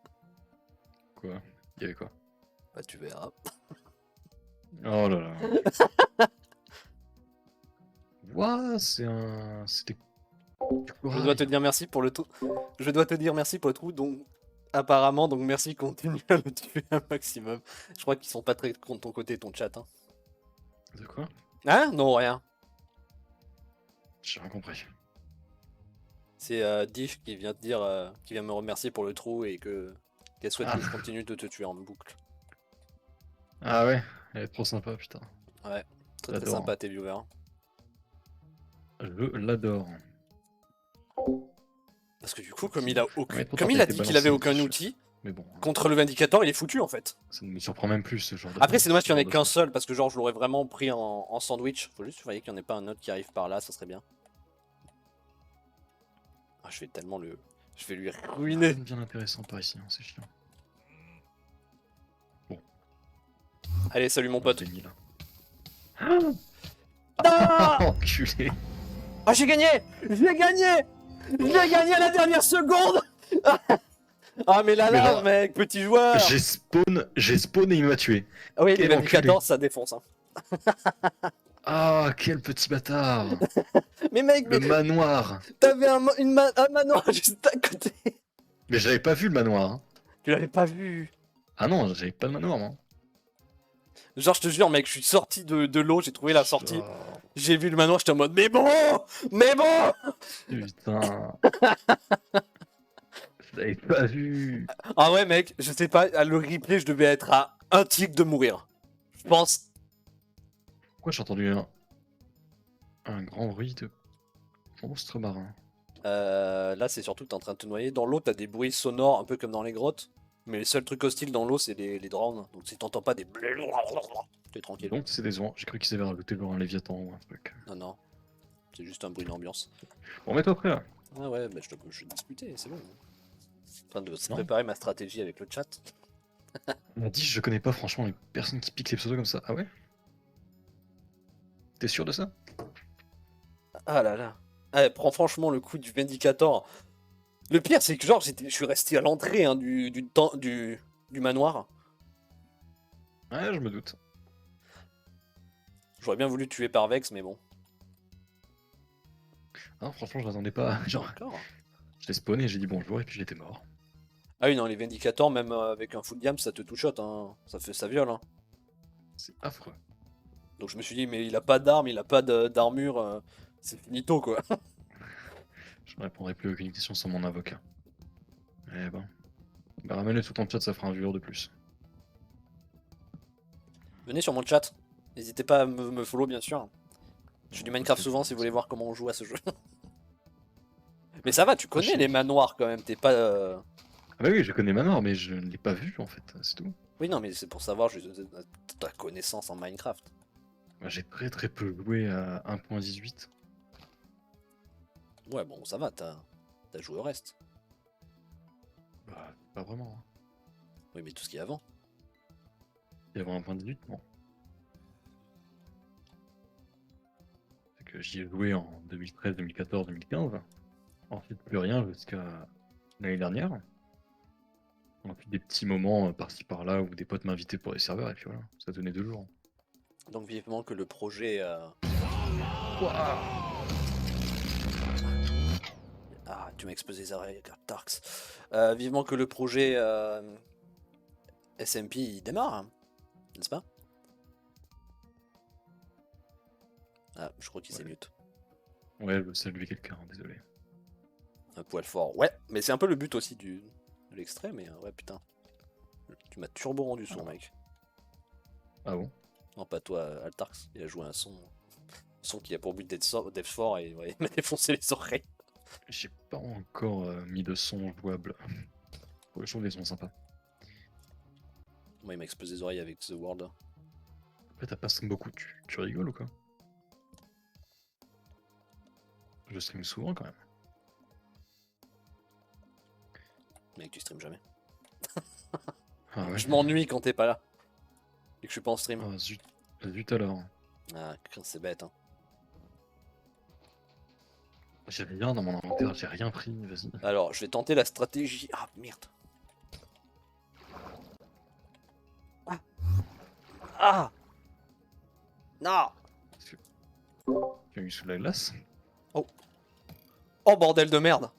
Quoi? Il y avait quoi?
Bah tu verras.
Oh là là. Ouah, c'était du
Je dois te
corail.
dire merci pour le tout. Je dois te dire merci pour le trou, donc apparemment, donc merci, continue à le tuer un maximum. Je crois qu'ils sont pas très contre ton côté, ton chat. Hein,
De quoi?
hein. Non, rien.
J'ai rien compris.
C'est Diff qui vient te dire, qui vient me remercier pour le trou et qu'elle souhaite
Ah.
que je continue de te tuer en boucle.
Ah ouais, elle est trop sympa, putain.
Ouais, très
J'adore.
sympa tes viewers. Hein.
Je l'adore.
Parce que du coup, comme il a
Ouais, pourtant,
comme il
t'as
a
été
dit qu'il
balancé
avait
une
aucun
quiche.
outil
Mais bon,
contre le Vindicator, il est foutu en fait.
ça ne me surprend même plus ce genre de.
Après, c'est dommage qu'il n'y en ait
ce genre
qu'un
de choses.
seul parce que genre je l'aurais vraiment pris en sandwich. Faut juste surveiller qu'il n'y en ait pas un autre qui arrive par là, ça serait bien. Ah, je vais tellement le. Je vais lui ruiner.
Rien de bien intéressant par ici, hein, c'est chiant.
Allez, salut mon pote.
Béni, là.
Ah,
Enculé.
ah, j'ai gagné. J'ai gagné. J'ai gagné à la dernière seconde. Ah mais là
Mais
là,
genre,
mec, petit joueur.
J'ai spawn et il m'a tué.
Ah oui, les
quel
Vindicators,
enculé.
ça défonce. Hein.
Ah, quel petit bâtard.
Mais mec,
Le
mais
manoir.
t'avais un manoir juste à côté.
Mais j'avais pas vu le manoir. Hein.
Tu l'avais pas vu.
Ah non, j'avais pas le manoir, moi.
Genre, je te jure, mec, je suis sorti de l'eau, j'ai trouvé la sortie.
Oh,
J'ai vu le manoir, j'étais en mode, mais bon. Mais bon.
putain. Je l'avais pas vu.
Ah ouais, mec, je sais pas, à le replay, je devais être à un tic de mourir. Je pense.
Pourquoi j'ai entendu un grand bruit de monstre marin?
Là, c'est surtout que t'es en train de te noyer. Dans l'eau, t'as des bruits sonores, un peu comme dans les grottes. Mais les seuls trucs hostiles dans l'eau, c'est les drones. Donc si t'entends pas des... T'es tranquille.
Donc c'est décevant. J'ai cru qu'ils avaient rajouté genre un Léviathan ou un truc.
Non, non. C'est juste un bruit d'ambiance.
Bon, mets-toi prêt là.
Ah ouais, bah je vais discuter, c'est bon. En train de se
Non.
préparer ma stratégie avec le chat.
On m'a dit, je connais pas franchement les personnes qui piquent les pseudos comme ça. Ah ouais? T'es sûr de ça?
Ah là là. Ah, prends franchement le coup du Vindicator. Le pire, c'est que genre, je suis resté à l'entrée hein, du manoir.
Ouais, je me doute.
J'aurais bien voulu tuer par Vex, mais bon.
Ah, franchement, je m'attendais pas. Genre,
D'accord.
j'ai spawné, j'ai dit bonjour et puis j'étais mort.
Ah oui, non, les Vindicators, même avec un full diam, ça te two-shot, hein. Ça viole, hein.
C'est affreux.
Donc je me suis dit, mais il a pas d'arme, il a pas d'armure, c'est finito, quoi.
Je ne répondrai plus aucune question sans mon avocat. Eh ben. Bah, ramène-le sous ton chat, ça fera un viewer de plus.
Venez sur mon chat. N'hésitez pas à me follow, bien sûr. Je fais du Minecraft souvent si vous voulez voir comment on joue à ce jeu. Mais ça va, tu connais les manoirs quand même, t'es pas...
Ah bah oui, je connais Manoir, mais je ne l'ai pas vu en fait, c'est tout.
Oui, non, mais c'est pour savoir juste ta connaissance en Minecraft.
Moi, j'ai très peu joué à 1.18.
Ouais, bon, ça va, t'as joué au reste.
Bah, pas vraiment. Hein.
Oui, mais tout ce qu'il y a avant.
Il y avait 1.18, non. C'est que j'y ai joué en 2013, 2014, 2015. Ensuite, plus rien jusqu'à l'année dernière. Ensuite, des petits moments par-ci par-là où des potes m'invitaient pour les serveurs, et puis voilà, ça tenait 2 jours.
Donc vivement que le projet... Ah, tu m'as explosé les oreilles, Tarx. Vivement que le projet SMP il démarre, hein, n'est-ce pas? Ah, je crois qu'il s'est mute.
Ouais, je veux saluer quelqu'un, désolé.
Un poil fort. Ouais, mais c'est un peu le but aussi de l'extrait, mais ouais, putain. Tu m'as turbo rendu son, mec.
Ah bon?
Non, pas toi, Altarx. Il a joué un son qui a pour but d'être fort et ouais, il m'a défoncé les oreilles.
J'ai pas encore mis de son jouable. Ouais, je trouve des sons sympas.
Moi, il m'a explosé les oreilles avec The World.
Après, t'as pas stream beaucoup, tu rigoles ou quoi? Je stream souvent quand même.
Mec, tu stream jamais.
Ah ouais.
Je m'ennuie quand t'es pas là. Et que je suis pas en stream.
Ah, zut. Zut alors.
Ah, c'est bête, hein.
J'ai rien dans mon inventaire, j'ai rien pris, vas-y.
Alors, je vais tenter la stratégie. Ah, merde. Ah. Ah. Non.
Tu as eu sous la glace?
Oh, bordel de merde.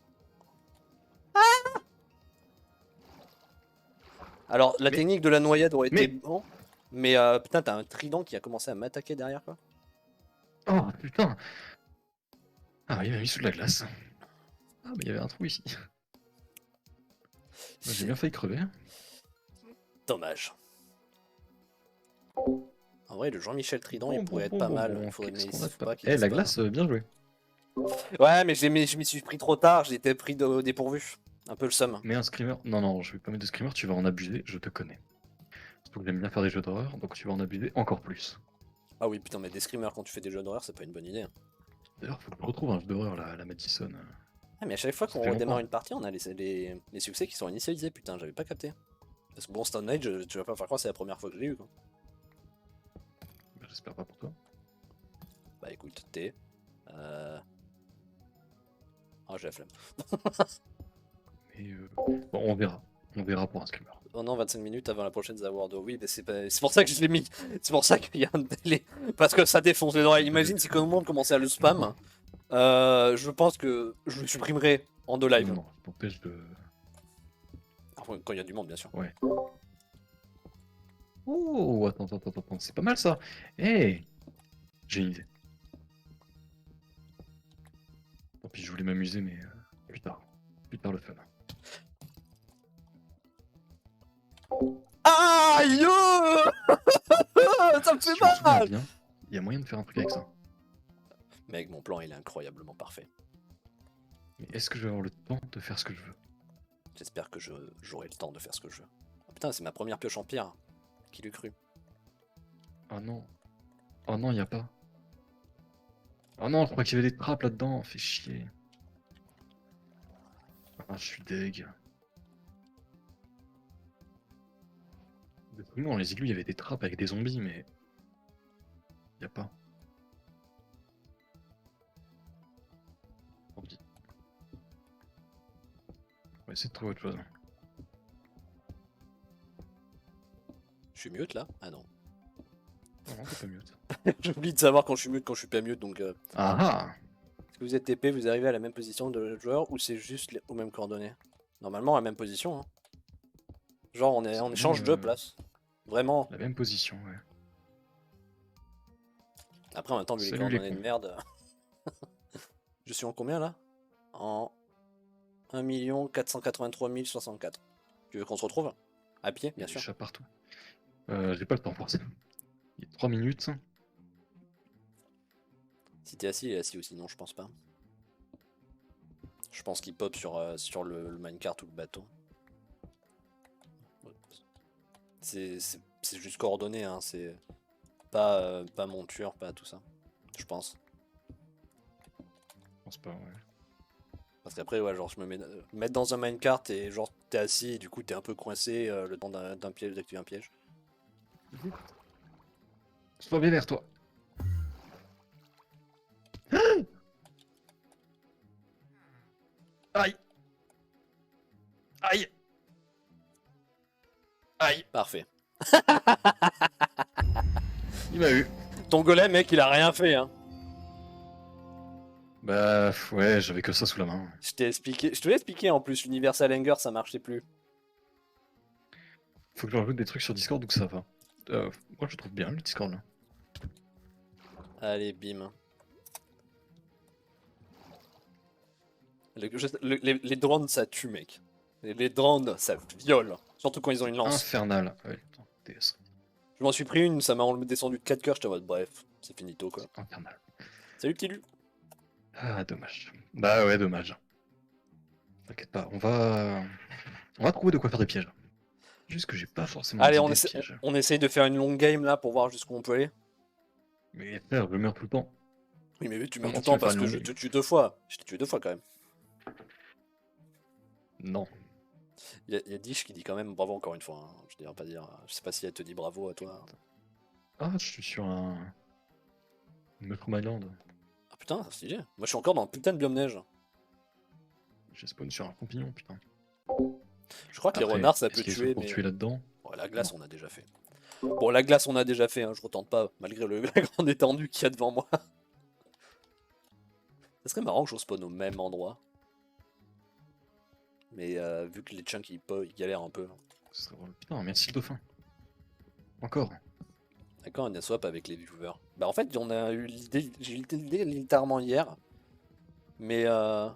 Alors, la
Mais-
technique de la noyade aurait été
mais-
bon. Mais putain, t'as un trident qui a commencé à m'attaquer derrière, quoi.
Oh putain! Ah, il m'a mis sous la glace. Ah, mais il y avait un trou ici. J'ai
C'est
bien failli crever.
dommage. En vrai, le Jean-Michel Trident, il pourrait être pas mal. Il faudrait, mais
Qu'est-ce qu'on a
faut
pas...
pas qu'il
Eh, la
disparaisse.
glace, bien joué.
Ouais, mais je m'y suis pris trop tard, j'ai été pris au dépourvu. Un peu le seum.
Mais un screamer... Non, non, je vais pas mettre de screamer, tu vas en abuser, je te connais. Surtout que j'aime bien faire des jeux d'horreur, donc tu vas en abuser encore plus.
Ah oui, putain, mais des screamers quand tu fais des jeux d'horreur, c'est pas une bonne idée, hein.
D'ailleurs, faut que je retrouve un jeu d'horreur, la Madison.
Ah, mais à chaque fois
Ça
qu'on
fait
redémarre
longtemps.
une partie, on a les succès qui sont initialisés, putain, j'avais pas capté. Parce que bon, Stone Age, tu vas pas faire croire que c'est la première fois que je l'ai eu, quoi.
Bah, j'espère pas pour toi.
Bah écoute, T. Oh, j'ai la flemme.
Mais bon, on verra. On verra pour un screamer.
Oh non, 25 minutes avant la prochaine The Award. Oui, mais c'est pour ça que je l'ai mis. C'est pour ça qu'il y a un délai. Parce que ça défonce les oreilles. Imagine si tout le monde commençait à le spam. Je pense que je le supprimerai en deux live.
Non, non, ça t'empêche de...
Enfin, quand il y a du monde, bien sûr.
Ouais. Oh, attends, c'est pas mal ça. Eh, j'ai une idée. Tant pis, je voulais m'amuser, mais plus tard. Plus tard le fun.
Aïe. Ça me
Si
fait
je me souviens
mal.
bien, il y a moyen de faire un truc avec ça.
Mec, mon plan, il est incroyablement parfait.
Mais est-ce que je vais avoir le temps de faire ce que je veux?
J'espère que j'aurai le temps de faire ce que je veux. Oh, putain, c'est ma première pioche en pierre. Qui l'eût cru?
Oh non. Oh non, il y a pas. Oh non, je crois qu'il y avait des trappes là-dedans. Fait chier. Ah, je suis deg. Nous, dans les igloos, il y avait des trappes avec des zombies, mais... Il y a pas. Tant pis. On va essayer de trouver autre chose.
Je suis mute là? Ah non.
Non, non, t'es pas mute.
J'oublie de savoir quand je suis mute, quand je suis pas mute, donc...
Ah ah!
Si vous êtes TP, vous arrivez à la même position de l'autre joueur ou c'est juste aux mêmes coordonnées? Normalement, à la même position. Hein. Genre, on échange de place. Vraiment.
La même position, ouais.
Après, en même temps, vu les
Salut les
coordonnées de
cons.
merde. Je suis en combien là? En 1 483 064. Tu veux qu'on se retrouve? À pied,
Il y
bien
a des
sûr.
chats partout. J'ai pas le temps pour ça. Il y a 3 minutes.
Si t'es assis, il est assis aussi. Non, je pense pas. Je pense qu'il pop sur le minecart ou le bateau. C'est juste coordonné, hein. C'est pas monture, pas tout ça. Je pense.
Je pense pas, ouais.
Parce qu'après, ouais, genre, je me mettre dans un minecart et genre, t'es assis et du coup, t'es un peu coincé le temps d'un piège, d'activer un piège.
Sois bien vers toi. Aïe! Aïe! Aïe!
Parfait.
Il m'a eu.
Ton golem, mec, il a rien fait, hein.
Bah ouais, j'avais que ça sous la main.
Je te l'ai expliqué en plus, l'Universal Anger, ça marchait plus.
Faut que je rajoute des trucs sur Discord, donc ça va. Moi je trouve bien le Discord là.
Allez, bim. Les drones, ça tue, mec. Les drones, ça viole. Surtout quand ils ont une lance.
Infernal. Ouais, putain, TS.
Je m'en suis pris une, ça m'a descendu de 4 cœurs, j'étais en mode bref, c'est finito quoi.
Infernal.
Salut petit Lu.
Ah, dommage. Bah ouais, dommage. T'inquiète pas, on va trouver de quoi faire des pièges. Juste que j'ai pas forcément
Allez,
d'idée de pièges.
on essaye de faire une long game là pour voir jusqu'où on peut aller.
Mais frère, je meurs tout le temps.
Oui, mais tu meurs
Comment
tout le temps
tu veux faire
parce
une
que
longue
je
game
te tue 2 fois. Je t'ai tué 2 fois quand même.
Non.
Il y a Dish qui dit quand même bravo encore une fois. Hein. Je sais pas si elle te dit bravo à toi.
Ah, je suis sur un Mushroom Island.
Ah putain, c'est stylé. Moi je suis encore dans le putain de biome neige.
J'ai spawn sur un champignon, putain.
Je crois que les
Après,
renards ça
est-ce
peut
qu'il y a des trucs
tuer,
pour
mais.
tuer là-dedans?
Ouais, la
Non.
glace on a déjà fait. Bon, la glace on a déjà fait, hein, je retente pas, malgré la grande étendue qu'il y a devant moi. Ça serait marrant que je spawn au même endroit. Mais vu que les chunks ils galèrent un peu.
Ce serait drôle. Putain, merci le dauphin. Encore.
D'accord, on a swap avec les viewers. Bah en fait, on a eu l'idée, j'ai eu l'idée littéralement hier. Mais je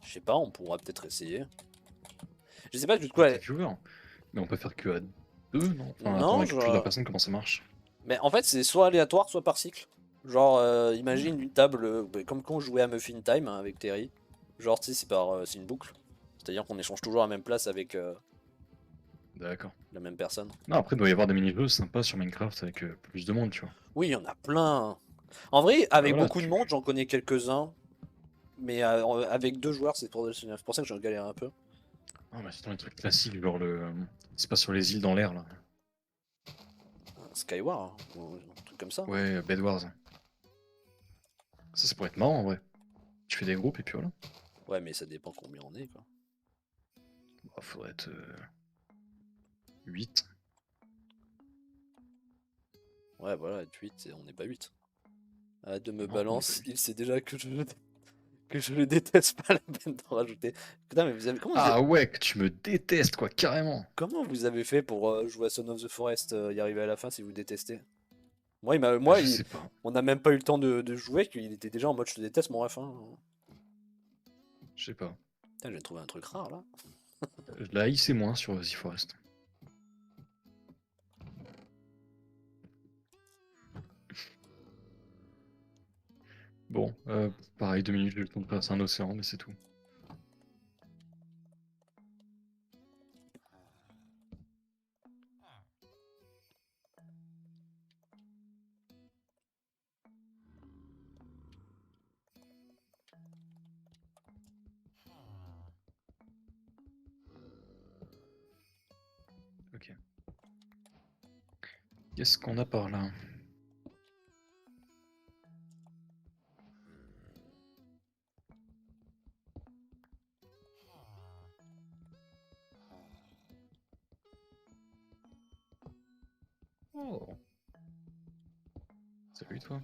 sais pas, on pourra peut-être essayer. Je sais pas du coup.
Avec les viewers. Mais on peut faire que à deux, non? Enfin, attends,
Non,
avec plusieurs personnes, comment ça marche?
mais en fait, c'est soit aléatoire, soit par cycle. Genre, imagine une table, bah, comme quand on jouait à Muffin Time hein, avec Terry. Genre, tu sais, c'est une boucle. C'est-à-dire qu'on échange toujours la même place avec
D'accord.
la même personne.
Non, après, il doit y avoir des mini-jeux sympas sur Minecraft avec plus de monde, tu vois.
Oui, il y en a plein. En vrai,
Bah
avec
voilà,
beaucoup de monde, j'en connais quelques-uns. Mais avec deux joueurs, c'est pour ça que j'en galère un peu.
Ah, mais c'est dans les trucs classiques, genre c'est pas sur les îles dans l'air, là.
Skyward, hein, ou un truc comme ça.
Ouais, Bed Wars. Ça pourrait être marrant, en vrai. Tu fais des groupes et puis voilà.
Ouais, mais ça dépend combien on est, quoi.
Bah, faudrait être 8.
Ouais, voilà, 8, on n'est pas 8. Arrête de me
Non, on est pas
balance,
8.
il sait déjà que je le déteste, pas la peine d'en rajouter. Putain, mais
Ah ouais, que tu me détestes, quoi, carrément.
comment vous avez fait pour jouer à Son of the Forest, y arriver à la fin si vous détestez? Moi,
Bah, je sais pas.
on n'a même pas eu le temps de jouer, qu'il était déjà en mode je te déteste, mon ref. Hein.
Je sais pas.
Putain, j'ai trouvé un truc rare là.
La I, c'est moins sur The Forest. Bon, pareil, 2 minutes, j'ai le temps de passer un océan, mais c'est tout. Ok. Qu'est-ce qu'on a par là? Oh. Salut toi.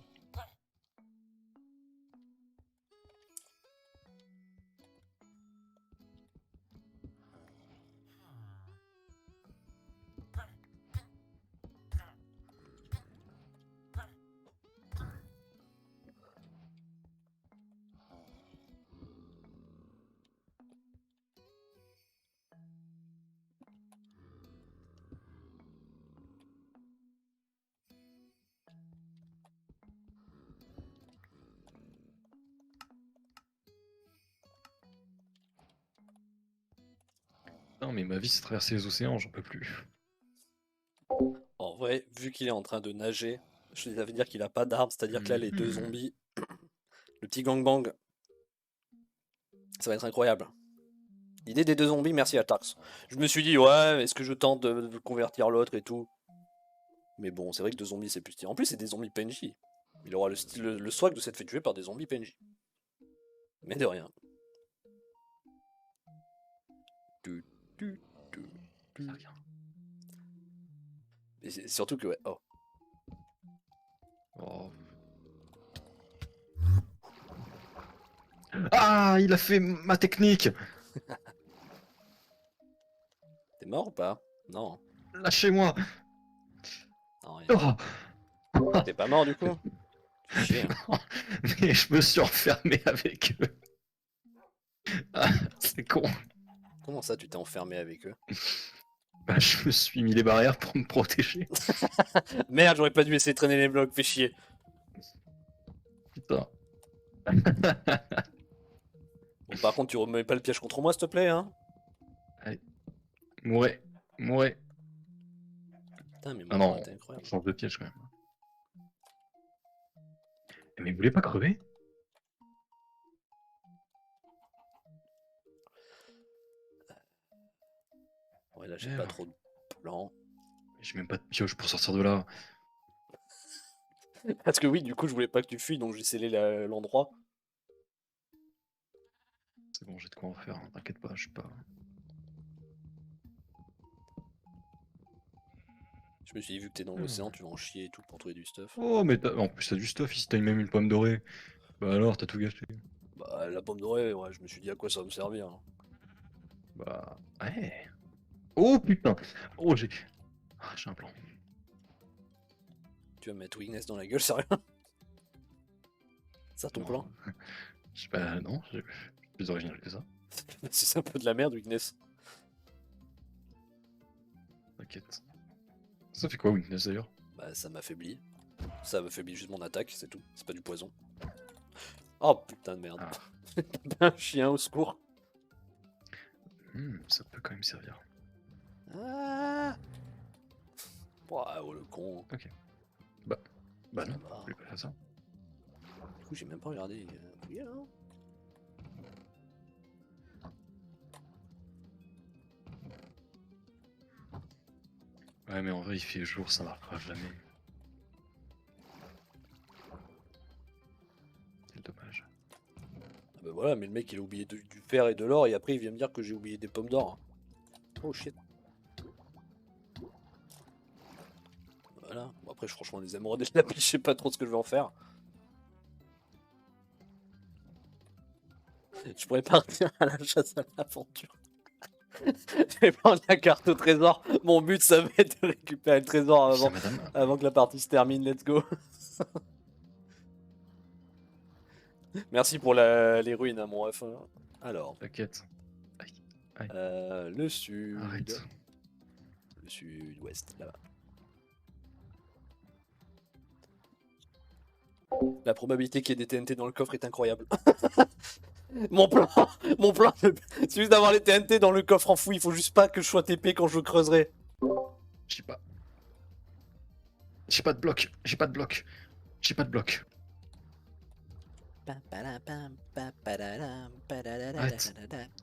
Non mais ma vie c'est traverser les océans, j'en peux plus.
En vrai, vu qu'il est en train de nager, ça veut dire qu'il a pas d'armes, c'est-à-dire que là, les deux
Mhm.
zombies, le petit gangbang, ça va être incroyable. L'idée des deux zombies, merci à Tarks. Je me suis dit, ouais, est-ce que je tente de convertir l'autre et tout? Mais bon, c'est vrai que deux zombies, c'est plus stylé. En plus, c'est des zombies PNJ. Il aura le swag de s'être fait tuer par des zombies PNJ. Mais de rien. Tu, tu, tu, tu.
Ça vient.
Et surtout que, ouais, oh.
Oh. Ah, il a fait ma technique.
T'es mort ou pas? Non.
Lâchez-moi.
Non, rien.
Oh.
T'es pas mort du coup? Fais chier, hein.
Non, mais je me suis enfermé avec eux. Ah, c'est con.
Comment ça, tu t'es enfermé avec eux?
Bah, je me suis mis des barrières pour me protéger.
Merde, j'aurais pas dû essayer de traîner les blocs, fais chier.
Putain.
Bon, par contre, tu remets pas le piège contre moi, s'il te plaît, hein?
Allez. Mourez. Mourez.
Putain, mais
Ah
mon plan
non,
était
on
incroyable.
change de piège quand même. Mais vous voulez pas crever?
Ouais, là, j'ai pas
Merde.
trop de plan.
J'ai même pas de pioche pour sortir de là.
Parce que oui, du coup, je voulais pas que tu fuis, donc j'ai scellé l'endroit.
C'est bon, j'ai de quoi en faire, hein, t'inquiète pas, je suis pas.
Je me suis dit, vu que t'es dans l'océan, tu vas en chier et tout pour trouver du stuff.
Oh, mais en plus, t'as du stuff ici, t'as même une pomme dorée. Bah alors, t'as tout gâché.
Bah, la pomme dorée, ouais, je me suis dit à quoi ça va me servir, hein.
Bah, ouais. Oh putain! Oh, j'ai un plan.
Tu vas me mettre weakness dans la gueule, sérieux? C'est ça ton
Non.
plan?
Je sais pas, non, j'ai plus original que ça.
C'est un peu de la merde, weakness.
T'inquiète. Ça fait quoi, Weakness d'ailleurs?
Bah, ça m'affaiblit. Ça m'affaiblit juste mon attaque, c'est tout. C'est pas du poison. Oh putain de merde.
Ah,
Un chien au secours.
ça peut quand même servir.
Ah Ouah, oh le con.
Bah non,
Ça va.
je voulais pas faire ça.
Du coup, j'ai même pas regardé. Oui, là.
Ouais, mais en vrai, il fait jour, ça marchera jamais. C'est dommage.
Ah bah voilà, mais le mec il a oublié du fer et de l'or et après il vient me dire que j'ai oublié des pommes d'or. Oh shit. Voilà. Bon, après, franchement, les émeraudes et la pile, je sais pas trop ce que je vais en faire. Je pourrais partir à la chasse à l'aventure. Je vais prendre la carte au trésor. Mon but, ça va être de récupérer le trésor
C'est madame.
avant que la partie se termine. Let's go. Merci pour les ruines, hein, mon ref. Alors,
T'inquiète. Aïe.
le sud.
Arrête.
Le sud-ouest, là-bas. La probabilité qu'il y ait des TNT dans le coffre est incroyable. Mon plan, c'est juste d'avoir les TNT dans le coffre enfoui. Il faut juste pas que je sois TP quand je creuserai.
J'ai pas. J'ai pas de bloc. J'ai pas de bloc. J'ai pas de bloc.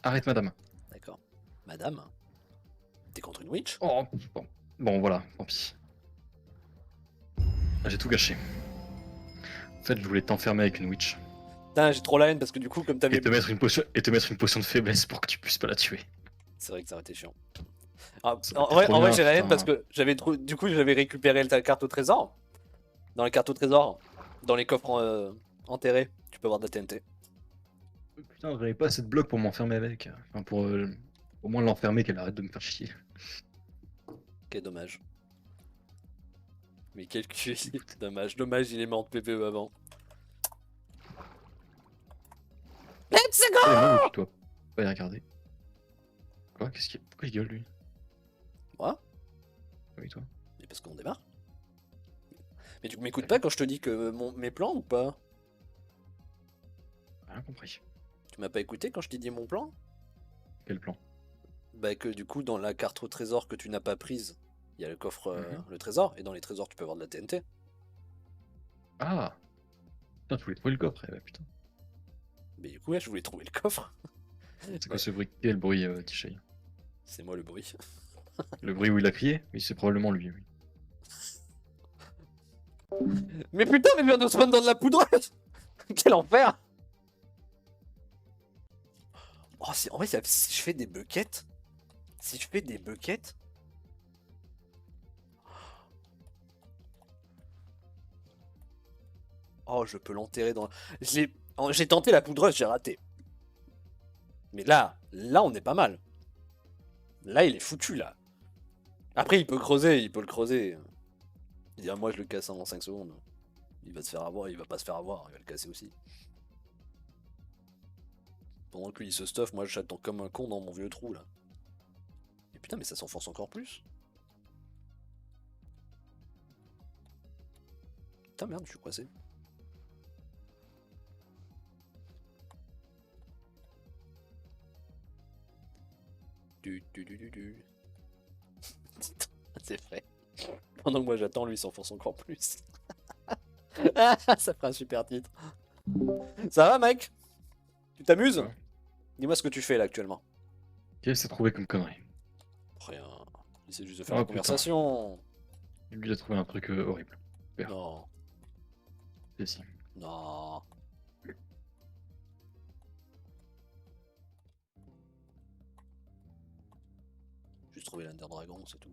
Arrête, madame.
D'accord. Madame, t'es contre une witch?
Oh, bon, voilà, tant pis. J'ai tout gâché. En fait, je voulais t'enfermer avec une witch.
Putain, j'ai trop la haine parce que du coup, comme t'avais.
Et te mettre une potion de faiblesse pour que tu puisses pas la tuer.
C'est vrai que ça aurait été chiant. Ah,
Ça
en
aurait été
vrai,
trop
en vrai,
bien,
j'ai la haine
putain.
parce que du coup, j'avais récupéré ta carte au trésor. Dans les cartes au trésor, dans les coffres enterrés, tu peux avoir de la TNT.
Putain, j'avais pas assez de blocs pour m'enfermer avec. Enfin, pour au moins l'enfermer, qu'elle arrête de me faire chier.
Ok, dommage. Mais quel cul, dommage. Dommage, il est mort de PPE avant. Let's go!
Et moi, tu dois pas y regarder. Quoi? Qu'est-ce qu'il y a? Pourquoi il gueule, lui?
Moi?
Oui, toi.
Mais parce qu'on démarre. Mais tu m'écoutes pas quand je te dis que mes plans ou pas?
Rien compris.
Tu m'as pas écouté quand je t'ai dit mon plan?
Quel plan?
Bah que du coup dans la carte au trésor que tu n'as pas prise, il y a le coffre, le trésor, et dans les trésors tu peux avoir de la TNT.
Ah! Putain, tu voulais trouver le coffre, eh bah, putain.
Mais du coup ouais, je voulais trouver le coffre.
C'est quoi ce bruit? Quel bruit, Tishay?
C'est moi le bruit.
Le bruit où il a crié? Oui, c'est probablement lui, oui.
Mais putain, mais je viens de spawn dans de la poudreuse. Quel enfer. Oh, en vrai, si je fais des buckets, oh, je peux l'enterrer dans. J'ai tenté la poudreuse, j'ai raté. Mais là, on est pas mal. Là, il est foutu là. Après, il peut le creuser. Il dit, ah, moi, je le casse en 5 secondes. Il va se faire avoir, il va pas se faire avoir, il va le casser aussi. Pendant que lui il se stuff, moi j'attends comme un con dans mon vieux trou là. Et putain, mais ça s'enfonce encore plus. Putain, merde, je suis coincé. Du. C'est fait. Pendant que moi j'attends, lui il s'enfonce encore plus. Ça fera un super titre. Ça va, mec? Tu t'amuses?
Ouais.
Dis-moi ce que tu fais là actuellement.
Qu'est-ce que c'est trouvé comme connerie?
Rien. J'essaie juste de faire
Oh,
la
putain.
conversation.
Lui, il a trouvé un truc horrible. Super.
Non.
Et si.
Non. Juste trouver l'Under Dragon, c'est tout.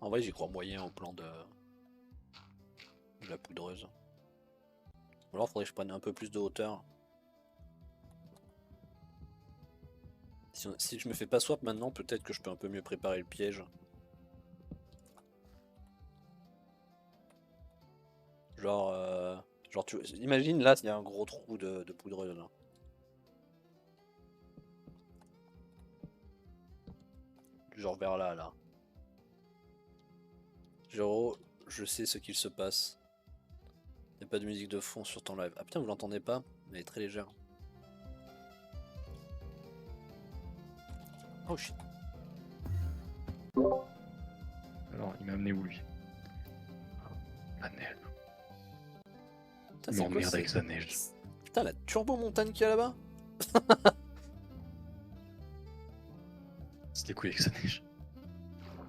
En vrai, j'y crois moyen au plan de la poudreuse. Ou alors, faudrait que je prenne un peu plus de hauteur. Si je me fais pas swap maintenant, peut-être que je peux un peu mieux préparer le piège. Genre imagine là, il y a un gros trou de poudreuse là. Genre vers là, là. Genre, je sais ce qu'il se passe. Y a pas de musique de fond sur ton live. Ah putain, vous l'entendez pas? Elle est très légère. Oh shit.
Alors, il m'a amené où lui? La neige.
Putain,
Il
c'est quoi
m'emmerde avec sa neige.
Putain, la turbo montagne qu'il y a là-bas?
C'était couilles avec sa neige.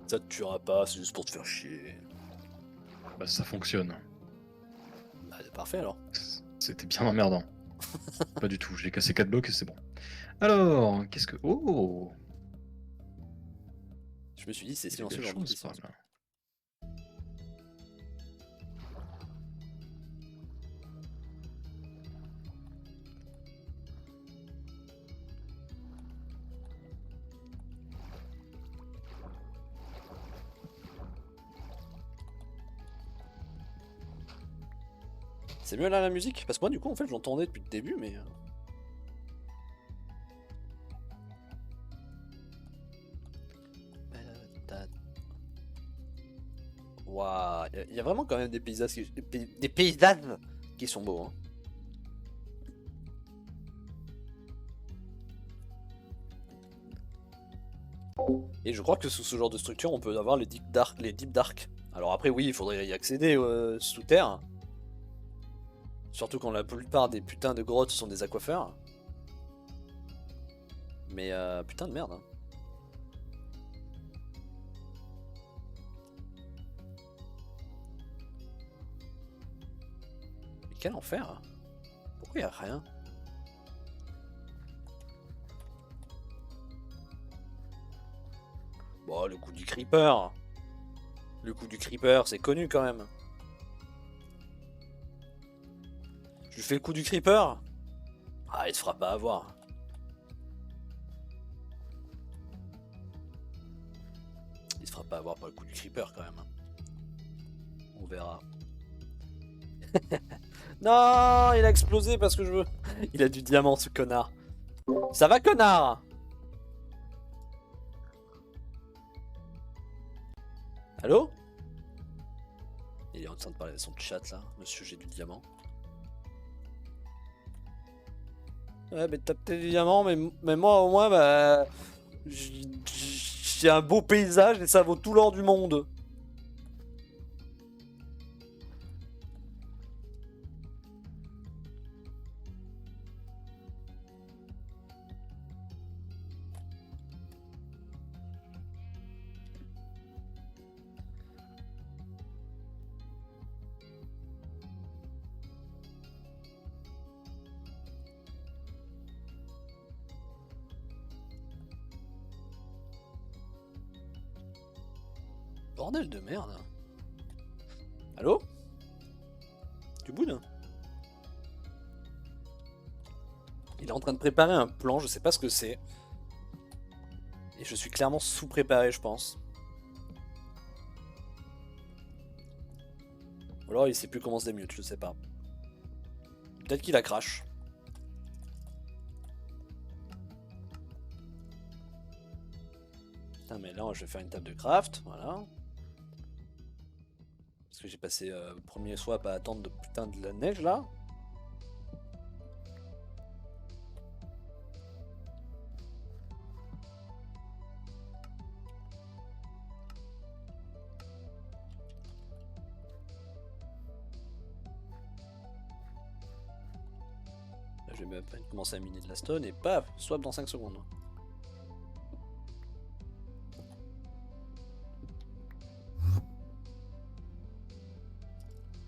Ça te tuera pas, c'est juste pour te faire chier.
Bah, ça fonctionne.
Bah, c'est parfait alors.
C'était bien emmerdant. Pas du tout, j'ai cassé 4 blocs et c'est bon. Alors, qu'est-ce que. Oh!
Je me suis dit, c'est
Il y a
silencieux,
des
j'en dis
choses
silence.
par là.
C'est mieux là la musique? Parce que moi, du coup, en fait, je l'entendais depuis le début, mais. Waouh, il y a vraiment quand même des paysages des paysages qui sont beaux. Hein. Et je crois que sous ce genre de structure, on peut avoir les deep dark. Alors après, oui, il faudrait y accéder sous terre. Surtout quand la plupart des putains de grottes sont des aquifères. Mais putain de merde. Hein. Mais quel enfer. Hein. Pourquoi y a rien? Bon, le coup du creeper. Le coup du creeper, c'est connu quand même. Je lui fais le coup du creeper. Ah, il te fera pas avoir. Il se fera pas avoir par le coup du creeper quand même. On verra. Non, il a explosé parce que je veux. Il a du diamant ce connard. Ça va connard? Allô? Il est en train de parler de son chat là, monsieur j'ai du diamant. Ouais mais t'as peut-être du diamant mais moi au moins bah j'ai un beau paysage et ça vaut tout l'or du monde. Bordel de merde. Allô? Tu boudes? Il est en train de préparer un plan, je sais pas ce que c'est. Et je suis clairement sous-préparé, je pense. Ou alors il sait plus comment se démute, je sais pas. Peut-être qu'il a crash. Putain mais là je vais faire une table de craft, voilà. Parce que j'ai passé premier swap à attendre de putain de la neige là. Je vais même pas commencer à miner de la stone et paf, swap dans 5 secondes.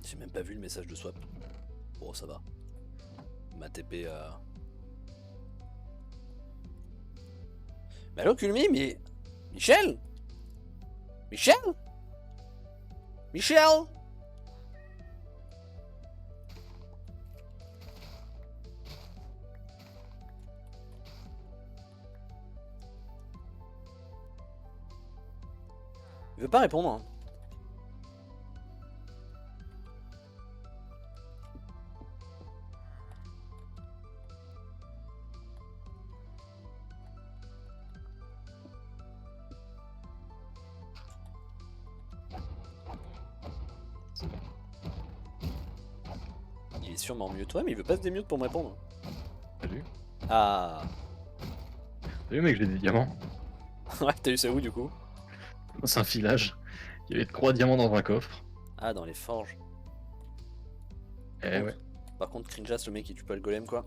J'ai même pas vu le message de swap. Bon, ça va. Ma TP a... Mais allo, Kulmi, mais... Michel Michel Michel Il veut pas répondre. Hein. Il est sûrement mieux toi, mais il veut pas se démute pour me répondre.
Salut.
Ah.
Salut mec, j'ai des diamants.
Ouais, t'as eu ça où du coup?
C'est un filage. Il y avait 3 diamants dans un coffre.
Ah, dans les forges.
Eh ouais.
Par contre, Crinjas, le mec il tue pas le golem quoi.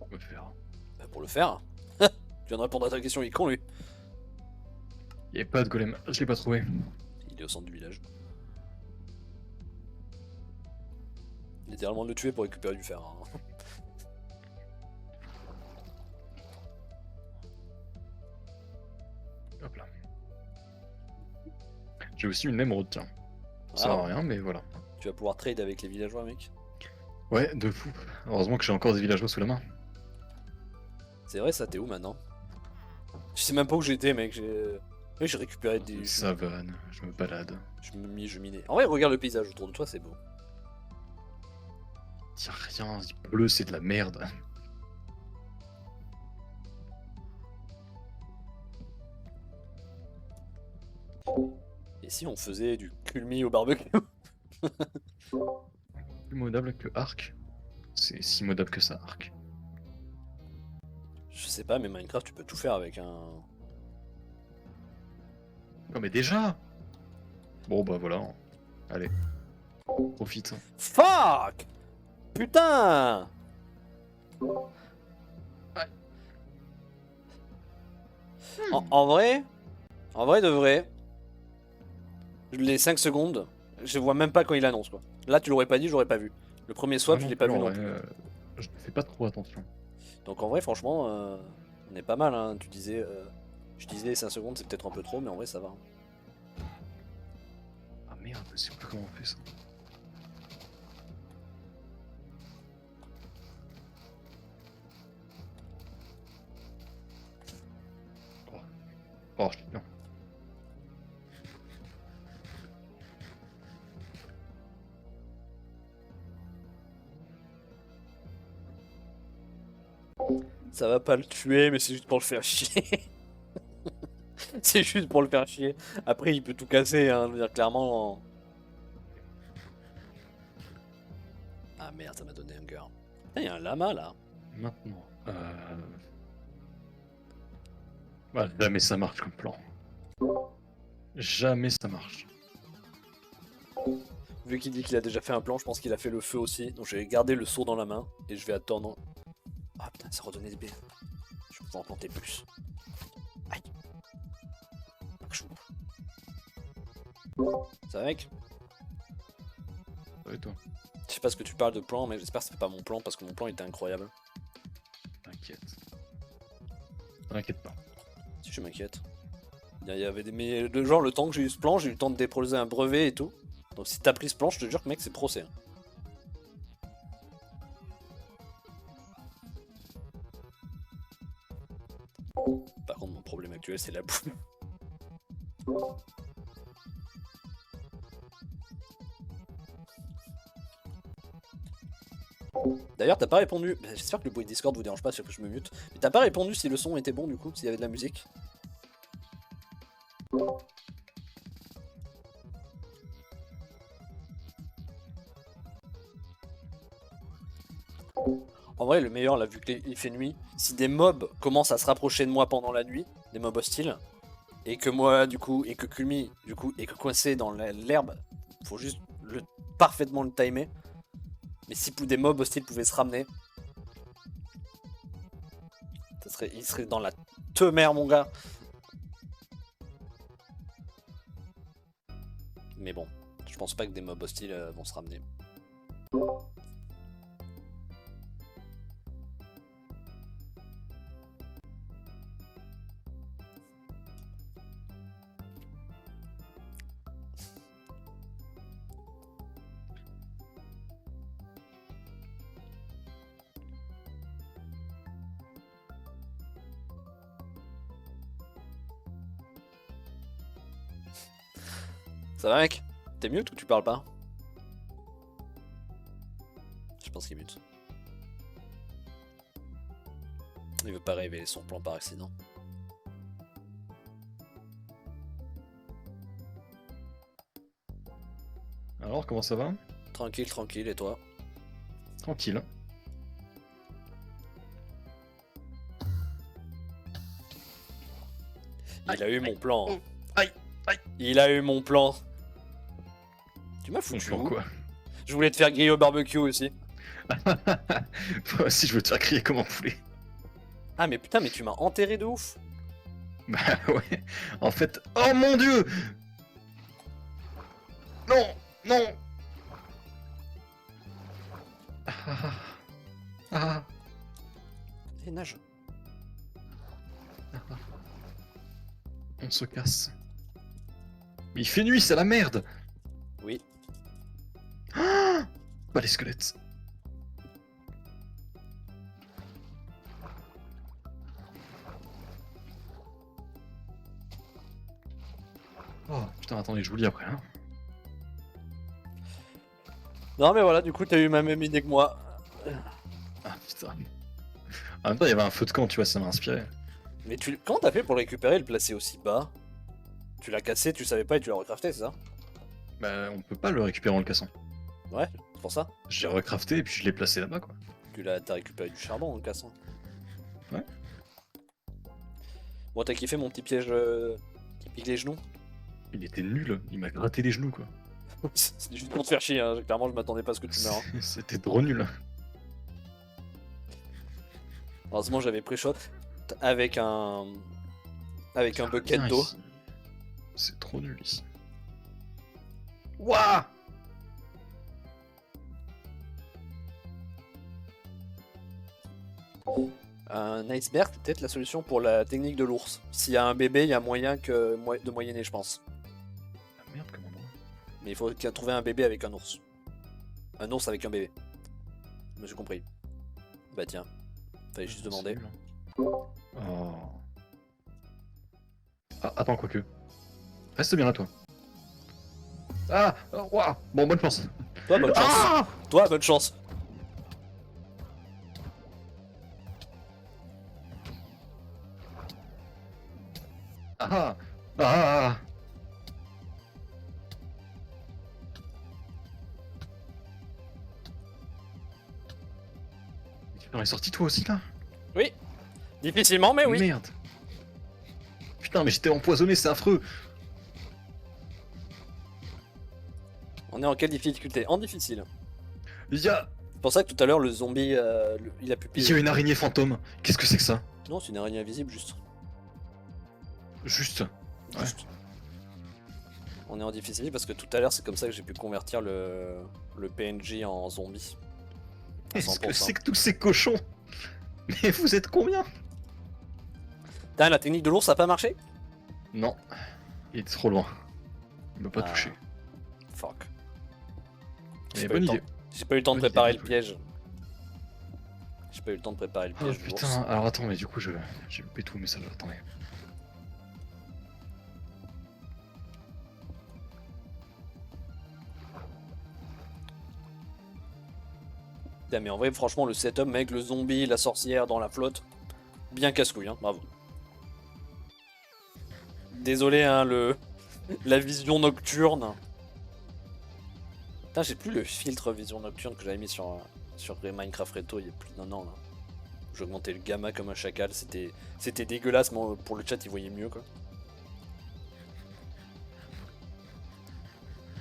On peut faire.
Bah, pour le faire. Tu viens de répondre à ta question, il est con lui.
Il y avait pas de golem, je l'ai pas trouvé.
Il est au centre du village. Littéralement de le tuer pour récupérer du fer. Hein.
Hop là. J'ai aussi une émeraude, tiens. Ça sert à rien, mais voilà.
Tu vas pouvoir trade avec les villageois, mec.
Ouais, de fou. Heureusement que j'ai encore des villageois sous la main.
C'est vrai, ça, t'es où maintenant? Je sais même pas où j'étais, mec. Oui, j'ai récupéré des.
Savane, je me balade.
Je minais. En vrai, regarde le paysage autour de toi, c'est beau.
Y'a rien, il pleut, c'est de la merde.
Et si on faisait du culmi au barbecue?
Plus modable que Arc. C'est si modable que ça, Arc.
Je sais pas, mais Minecraft, tu peux tout faire avec un.
Non mais déjà. Bon bah voilà. Allez. Profite.
Fuck! Putain!
Ouais.
En vrai de vrai, les 5 secondes, je vois même pas quand il annonce quoi. Là, tu l'aurais pas dit, j'aurais pas vu. Le premier swap, je l'ai pas vu non plus.
Je ne fais pas trop attention.
Donc en vrai, franchement, on est pas mal. Hein. Tu disais, je disais 5 secondes, c'est peut-être un peu trop, mais en vrai, ça va.
Ah merde, je sais plus comment on fait ça. Oh, je suis bien.
Ça va pas le tuer, mais c'est juste pour le faire chier. C'est juste pour le faire chier. Après, il peut tout casser, hein, je veux dire clairement. Ah merde, ça m'a donné un cœur. Il y a un lama là.
Maintenant. Bah, jamais ça marche comme plan. Jamais ça marche.
Vu qu'il dit qu'il a déjà fait un plan, je pense qu'il a fait le feu aussi. Donc je vais garder le seau dans la main et je vais attendre. Ah putain, ça redonnait des baies. Je vais pouvoir en planter plus. Aïe. Ça va mec?
Ça va et toi?
Je sais pas ce que tu parles de plan, mais j'espère que c'est pas mon plan parce que mon plan était incroyable.
T'inquiète. T'inquiète pas.
Si je m'inquiète. Il y avait des. Mais genre, le temps que j'ai eu ce plan, j'ai eu le temps de déposer un brevet et tout. Donc si t'as pris ce plan, je te jure que mec, c'est procès. Hein. Par contre, mon problème actuel, c'est la bouffe. D'ailleurs, t'as pas répondu. J'espère que le bruit de Discord vous dérange pas, que je me mute. Mais t'as pas répondu si le son était bon du coup, s'il y avait de la musique. En vrai, le meilleur, là, vu qu'il fait nuit, si des mobs commencent à se rapprocher de moi pendant la nuit, des mobs hostiles, et que moi, du coup, et que Kulmi, du coup, et que coincé dans l'herbe, faut juste parfaitement le timer. Mais si des mobs hostiles pouvaient se ramener, il serait dans la teumère, mon gars. Mais bon, je pense pas que des mobs hostiles vont se ramener. Ça va, mec? T'es mute ou tu parles pas? Je pense qu'il est mute. Il veut pas révéler son plan par accident.
Alors, comment ça va?
Tranquille, tranquille, et toi?
Tranquille.
Il a eu mon plan.
oh, aïe, aïe.
Il a eu mon plan. Tu m'as foutu où?
Quoi?
Je voulais te faire griller au barbecue aussi.
Moi aussi, je veux te faire crier comme un poulet.
Ah mais putain, mais tu m'as enterré de ouf.
Bah ouais. En fait... Oh mon dieu! Non! Non! Ah. Ah.
Et nage.
On se casse. Mais il fait nuit, c'est la merde!
Oui.
Ah, bah les squelettes. Oh putain, attendez, je vous le dis après. Hein.
Non mais voilà, du coup t'as eu ma même idée que moi.
Ah putain. En même temps, il y avait un feu de camp, tu vois, ça m'a inspiré.
Mais comment t'as fait pour le récupérer et le placer aussi bas? Tu l'as cassé, tu savais pas et tu l'as recrafté, c'est ça?
Bah, on peut pas le récupérer en le cassant.
Ouais, c'est pour ça.
J'ai recrafté et puis je l'ai placé là-bas, quoi.
T'as récupéré du charbon en le cassant.
Ouais.
Bon, t'as kiffé mon petit piège qui pique les genoux?
Il était nul, il m'a gratté les genoux, quoi.
C'est juste pour te faire chier, hein. Clairement je m'attendais pas à ce que tu meurs. Hein.
C'était trop nul.
Heureusement j'avais pré-shot avec un bucket d'eau.
C'est trop nul ici. Ouah!
Un iceberg, c'est peut-être la solution pour la technique de l'ours. S'il y a un bébé, il y a moyen de moyenner, je pense.
Ah merde, comment moi?
Mais il faut trouver un bébé avec un ours. Un ours avec un bébé. Je me suis compris. Bah tiens, fallait juste demander.
Nul, hein. Oh. Ah, attends, quoique. Reste bien là, toi. Ah! Ouah! Bon, bonne chance.
Toi, bonne chance.
Ah!
Toi, bonne chance.
Ah! Ah! Tu t'en es sorti toi aussi là?
Oui. Difficilement, mais oui.
Merde! Putain, mais j'étais empoisonné, c'est affreux!
On est en quelle difficulté? En difficile.
Il y a...
C'est pour ça que tout à l'heure, le zombie, il a pupille.
Il y a une araignée fantôme. Qu'est-ce que c'est que ça?
Non, c'est une araignée invisible, juste.
Juste. Ouais.
Juste. On est en difficile parce que tout à l'heure, c'est comme ça que j'ai pu convertir le PNJ en zombie. À
Qu'est-ce que
100%.
c'est que tous ces cochons? Mais vous êtes combien?
Putain, la technique de l'ours, ça a pas marché?
Non. Il est trop loin. Il m'a pas
Ah.
touché.
Fuck.
Mais
J'ai
bonne idée.
pas eu le temps de
Bonne
préparer
idée,
le piège. J'ai pas eu le temps de préparer le
Oh
piège de l'ours.
putain, alors attends, mais du coup, j'ai loupé tout le message. Attendez.
Putain, mais en vrai, franchement, le setup, mec, le zombie, la sorcière dans la flotte, bien casse-couille, hein, bravo. Désolé, hein, la vision nocturne. Putain, j'ai plus le filtre vision nocturne que j'avais mis sur Minecraft Reto il y a plus d'un an, là. J'ai augmenté le gamma comme un chacal, c'était dégueulasse, mais pour le chat, il voyait mieux, quoi.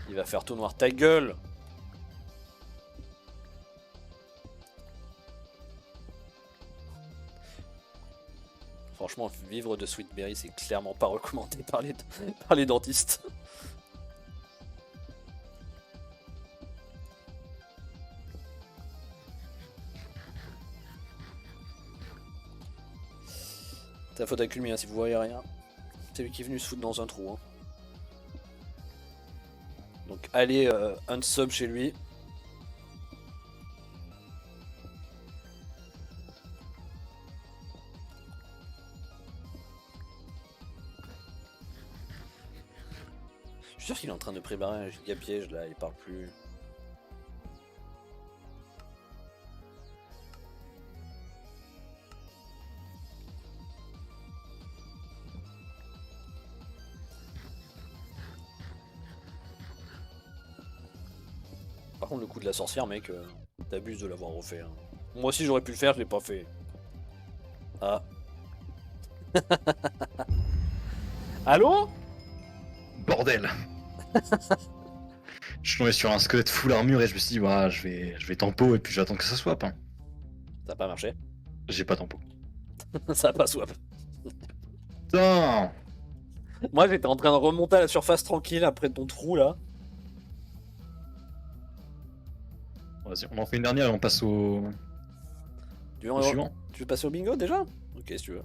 Il va faire tout noir, ta gueule! Franchement, vivre de Sweet Berry, c'est clairement pas recommandé par les dentistes. C'est la faute à Culmi, hein, si vous voyez rien. C'est lui qui est venu se foutre dans un trou. Hein. Donc allez unsub chez lui. Je suis sûr qu'il est en train de préparer un giga piège là, il parle plus. Par contre, le coup de la sorcière, mec, t'abuses de l'avoir refait. Hein. Moi aussi, j'aurais pu le faire, je l'ai pas fait. Ah. Allô?
Bordel! Je suis tombé sur un squelette full armure et je me suis dit, bah, je vais tempo et puis j'attends que ça swap. Hein.
Ça a pas marché.
J'ai pas tempo.
Ça a pas swap.
Putain!
Moi, j'étais en train de remonter à la surface tranquille après ton trou là.
Vas-y, on en fait une dernière et on passe au suivant.
Tu veux passer au bingo déjà? Ok, si tu veux.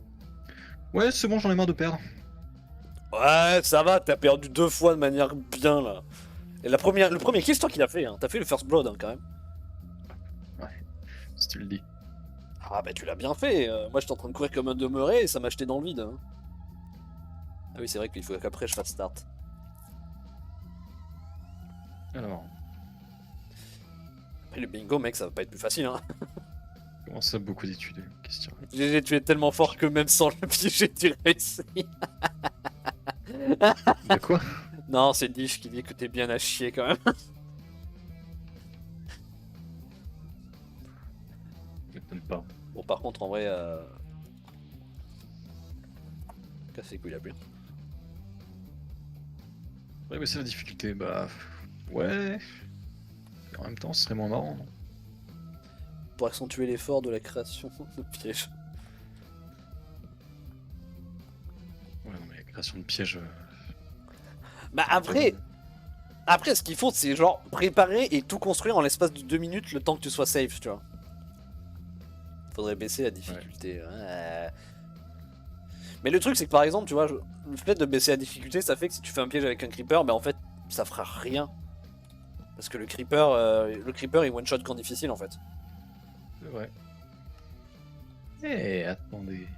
Ouais, c'est bon, j'en ai marre de perdre.
Ouais, ça va, t'as perdu 2 fois de manière bien là. Et le premier kill, c'est toi qui l'as fait, hein. T'as fait le first blood hein, quand même.
Ouais, si tu le dis.
Ah bah tu l'as bien fait. Moi j'étais en train de courir comme un demeuré et ça m'a jeté dans le vide. Hein. Ah oui, c'est vrai qu'il faut qu'après je fasse start.
Alors,
Mais le bingo, mec, ça va pas être plus facile. Hein.
comment ça, beaucoup d'études? Question.
GG, tu es tellement fort que même sans le piéger, tu réussis.
De quoi?
Non, c'est Dish qui dit que t'es bien à chier quand même.
Je m'étonne pas.
Bon, par contre, en vrai. Casse les couilles la pluie.
Ouais, mais c'est la difficulté. Bah, ouais. Et en même temps, ce serait moins marrant. Non?
Pour accentuer l'effort de la création de pièges.
Ouais, non, mais la création de pièges.
Bah après. Après, ce qu'il faut, c'est genre préparer et tout construire en l'espace de 2 minutes le temps que tu sois safe, tu vois. Faudrait baisser la difficulté. Ouais. Mais le truc, c'est que par exemple, tu vois, le fait de baisser la difficulté, ça fait que si tu fais un piège avec un creeper, bah en fait, ça fera rien. Parce que le creeper il one shot quand difficile en fait.
Ouais. Eh, attendez.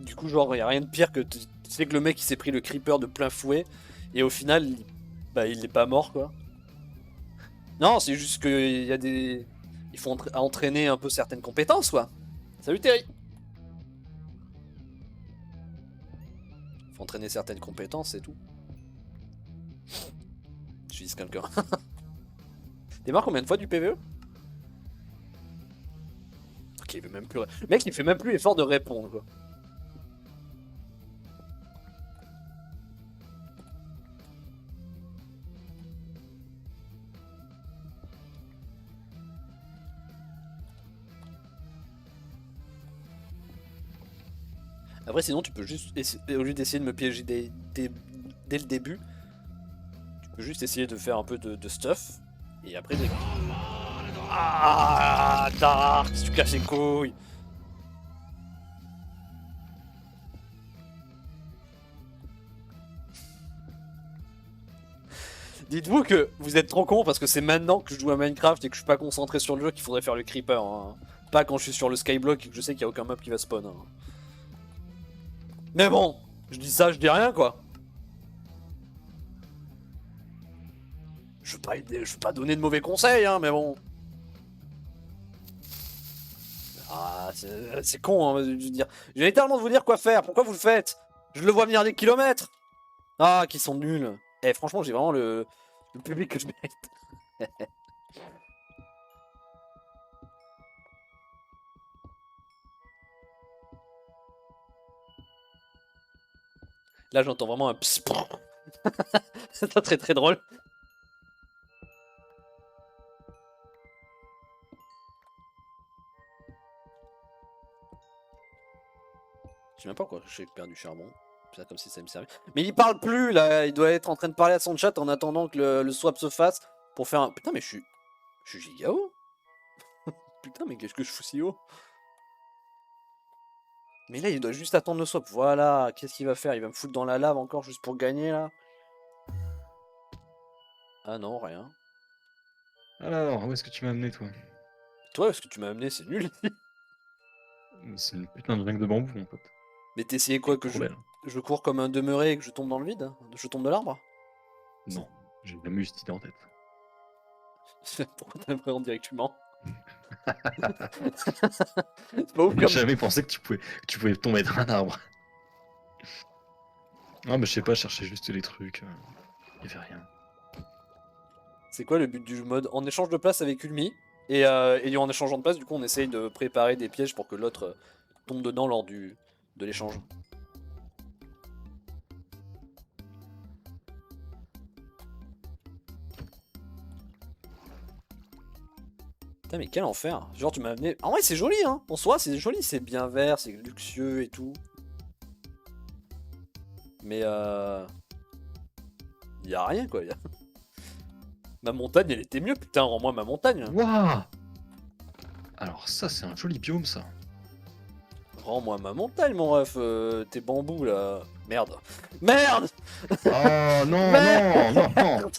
Du coup, genre, y a rien de pire que tu sais que le mec il s'est pris le creeper de plein fouet et au final, bah il est pas mort quoi. Non, c'est juste qu'il y a des. Il faut entraîner un peu certaines compétences quoi. Salut Terry! Faut entraîner certaines compétences, c'est tout. Je vise quelqu'un. T'es mort combien de fois du PVE? Ok, il veut même plus. Le mec, il fait même plus l'effort de répondre quoi. Après, sinon, tu peux juste, au lieu d'essayer de me piéger dès le début, tu peux juste essayer de faire un peu de stuff. Et après, ah, Dark, tu casses les couilles. Dites-vous que vous êtes trop con parce que c'est maintenant que je joue à Minecraft et que je suis pas concentré sur le jeu qu'il faudrait faire le creeper. Hein. Pas quand je suis sur le skyblock et que je sais qu'il y a aucun mob qui va spawn. Hein. Mais bon, je dis ça, je dis rien quoi. Je veux pas donner de mauvais conseils, hein, mais bon. Ah, c'est con, hein, je veux dire. J'ai littéralement de vous dire quoi faire. Pourquoi vous le faites? Je le vois venir des kilomètres. Ah, qui sont nuls. Eh, franchement, j'ai vraiment le public que je mérite. Là, j'entends vraiment un pss. C'est très très drôle. Je sais même pas quoi, j'ai perdu charbon. C'est comme si ça me servait. Mais il parle plus là, il doit être en train de parler à son chat en attendant que le swap se fasse pour faire un. Putain, mais je suis giga haut. Putain, mais qu'est-ce que je fous si haut? Mais là, il doit juste attendre le swap. Voilà, qu'est-ce qu'il va faire? Il va me foutre dans la lave encore juste pour gagner là? Ah non, rien.
Alors, où est-ce que tu m'as amené, toi?
Toi, ce que tu m'as amené, c'est nul.
C'est une putain de jungle de bambou, mon pote.
Mais t'essayais quoi que
Trop belle.
je cours comme un demeuré et que je tombe dans le vide? Je tombe de l'arbre?
Non, j'ai jamais eu cette idée en tête.
Pourquoi t'as l'impression directement? C'est pas ouf
J'ai
comme.
jamais pensé que tu pouvais tomber dans un arbre. Ah, mais je sais pas, je cherchais juste les trucs. Il y avait rien.
C'est quoi le but du mode? On échange de place avec Ulmi et en échangeant de place, du coup, on essaye de préparer des pièges pour que l'autre tombe dedans lors de l'échange. Putain, mais quel enfer! Genre, tu m'as amené. En vrai, c'est joli, hein! En soi, c'est joli, c'est bien vert, c'est luxueux et tout. Mais y a rien quoi. Ma montagne, elle était mieux, putain, rends-moi ma montagne!
Waouh! Alors, ça, c'est un joli biome, ça.
Rends-moi ma montagne, mon ref, tes bambous là. Merde! Merde!
Oh non,
Merde.
non, non!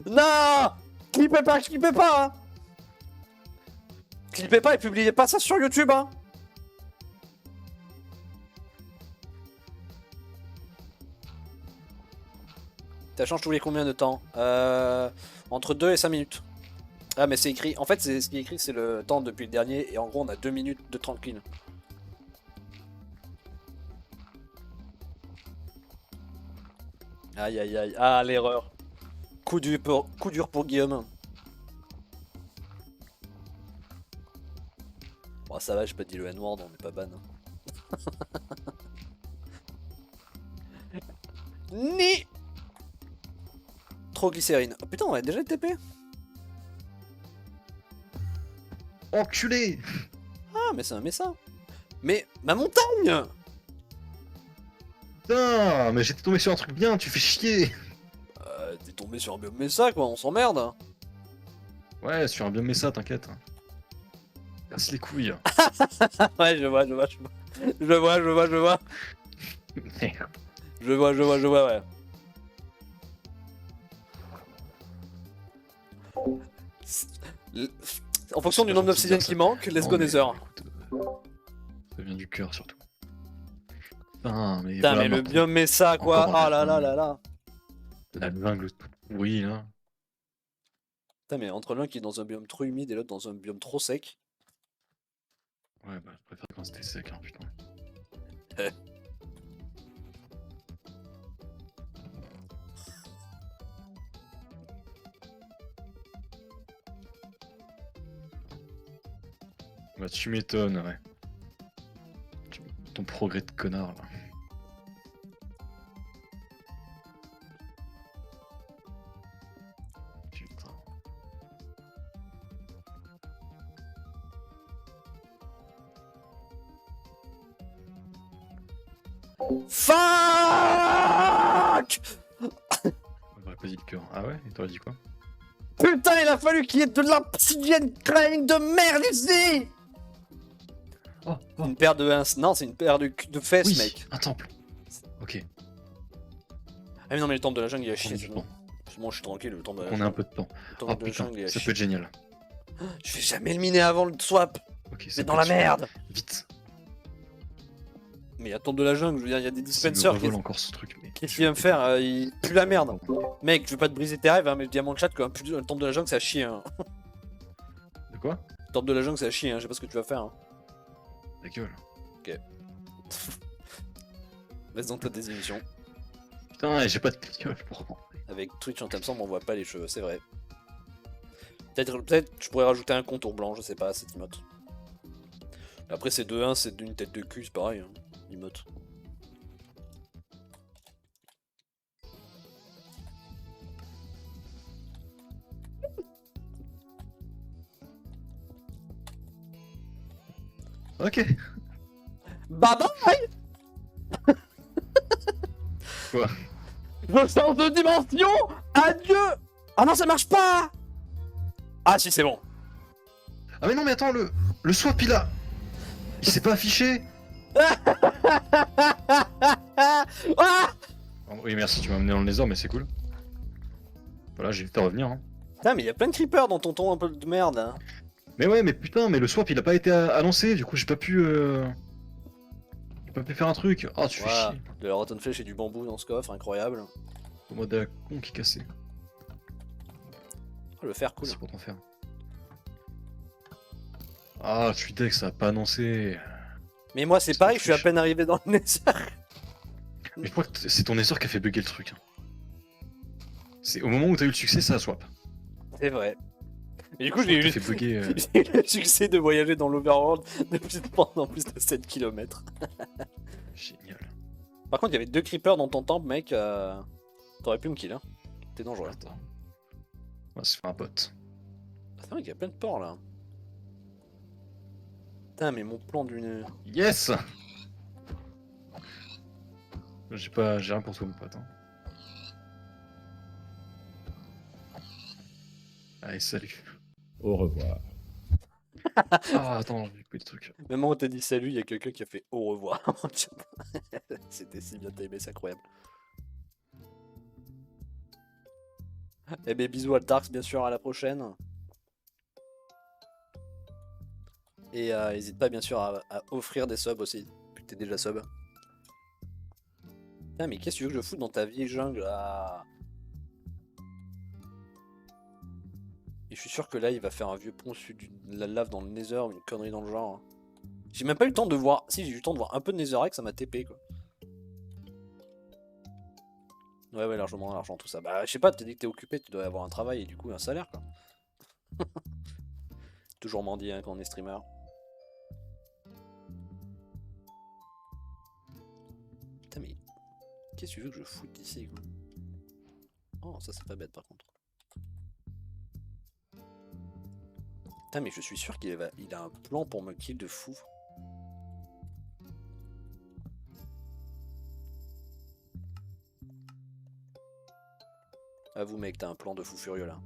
Non! Clippez pas, clippez pas! Hein. Clippez pas et publiez pas ça sur YouTube, hein! Ça change tous les combien de temps? Entre 2 et 5 minutes. Ah, mais c'est écrit. En fait, c'est ce qui est écrit, c'est le temps depuis le dernier. Et en gros, on a 2 minutes de tranquille. Aïe aïe aïe. Ah, l'erreur. Coup dur pour Guillaume. Bon, ça va, j'ai pas dit le N-word, on est pas ban. Hein. Ni. Trop glycérine. Oh putain, on a déjà le TP.
Enculé!
Ah, mais c'est un messin. Mais ma montagne!
Putain, mais j'étais tombé sur un truc bien, tu fais chier!
T'es tombé sur un biome Mesa, quoi, on s'emmerde.
Ouais, sur un biome Mesa, t'inquiète. Casse les couilles.
Ouais, je vois. Je vois.
Merde.
Je vois, ouais. En fonction du nombre d'obsidienne qui manque, let's go Nether.
Ça vient du cœur surtout. Putain, mais,
Putain,
voilà,
mais le biome Mesa, quoi.
Encore
Ah là là là là.
La jungle toute pourrie là.
Putain, mais entre l'un qui est dans un biome trop humide et l'autre dans un biome trop sec.
Ouais, bah je préfère quand c'était sec, hein, putain. Bah tu m'étonnes, ouais. Ton progrès de connard là. Putain.
Fuck!
J'aurais pas dit le cœur. Ah ouais? Et t'aurais dit quoi?
Putain, il a fallu qu'il y ait de l'obsidienne crane de merde ici!
Oh,
Une paire de non, c'est une paire de fesses,
oui,
mec.
un temple. Ok.
Ah mais non, mais le temple de la jungle, il a chier.
Prends du temps.
Moi, je suis tranquille, le temple de la
On a
jungle.
un peu de temps.
Le temple
Oh
de la
putain,
jungle, il a
ça
chier.
peut être génial.
Je vais jamais le miner avant le swap.
Ok, ça
C'est
peut
dans la
être super.
merde.
Vite.
Mais il y a temple de la jungle, je veux dire, il y a des
Si
dispensers.
me revole encore ce truc, mais.
Qu'est-ce qu'il va me faire? Il pue la merde. Mec, je veux pas te briser tes rêves, hein, mais je dis à mon chat que le temple de la jungle, c'est à chier. Hein.
De quoi?
Le temple de la jungle, c'est à chier, hein. Je sais pas ce que tu vas faire. Hein.
Ta gueule.
Laisse donc ta désémission.
Putain, j'ai pas de gueule pour rentrer.
Avec Twitch en Tamsam, on voit pas les cheveux, c'est vrai. Peut-être je pourrais rajouter un contour blanc, je sais pas, cette emote. Après, c'est 2-1, c'est d'une tête de cul, c'est pareil, hein, emote.
Ok.
Bye bye.
Quoi?
Je change de dimension. Adieu. Ah non, ça marche pas. Ah si, c'est bon.
Ah mais non mais attends, le swap il s'est pas affiché.
Ah.
Oh, oui merci, tu m'as amené dans le Nether mais c'est cool. Voilà, j'ai vite à revenir. Hein.
Putain, mais il y a plein de creepers dans ton ton un peu de merde. Hein.
Mais ouais, mais putain, mais le swap il a pas été annoncé, du coup j'ai pas pu... J'ai pas pu faire un truc. Oh tu fais
Voilà,
chier.
de la rotten flèche et du bambou dans ce coffre, incroyable.
Au mode à la con qui est cassé.
Oh, le fer, cool.
C'est pour t'en faire. Ah, je suis deck, ça a pas annoncé.
Mais moi, c'est
C'est
pareil,
pas
je suis à
triche.
peine arrivé dans le Nether.
Mais je crois que c'est ton Nether qui a fait bugger le truc. C'est au moment où t'as eu le succès, ça a swap.
C'est vrai. Et du coup,
Je crois que
j'ai
t'as fait bugger...
eu le succès de voyager dans l'Overworld depuis pendant plus de 7 km.
Génial.
Par contre, il y avait 2 creepers dans ton temple, mec. T'aurais pu me kill, hein. T'es dangereux.
Attends. On va se faire un pote.
Ah, c'est vrai qu'il y a plein de porcs là. Putain, mais mon plan d'une.
Yes. J'ai rien pour toi, mon pote. Hein. Allez, salut.
Au revoir.
Ah, attends, j'ai coupé le truc.
Même quand on t'a dit salut, il y a quelqu'un qui a fait au revoir. C'était si bien timé, c'est incroyable. Eh ben bisous à Darks, bien sûr, à la prochaine. Et n'hésite pas, bien sûr, à offrir des subs aussi, vu que t'es déjà sub. Putain, mais qu'est-ce que tu veux que je foute dans ta vieille jungle là? Et je suis sûr que là, il va faire un vieux pont sur de la lave dans le Nether, ou une connerie dans le genre. J'ai même pas eu le temps de voir. Si, j'ai eu le temps de voir un peu de Netherrack, ça m'a TP quoi. Ouais, largement, l'argent, tout ça. Bah, je sais pas, t'as dit que t'es occupé, tu dois avoir un travail et du coup un salaire quoi. Toujours mendier hein, quand on est streamer. Putain, mais qu'est-ce que tu veux que je foute ici quoi? Oh, ça c'est pas bête par contre. Putain, mais je suis sûr qu'il a un plan pour me kill de fou. Avoue mec, t'as un plan de fou furieux là.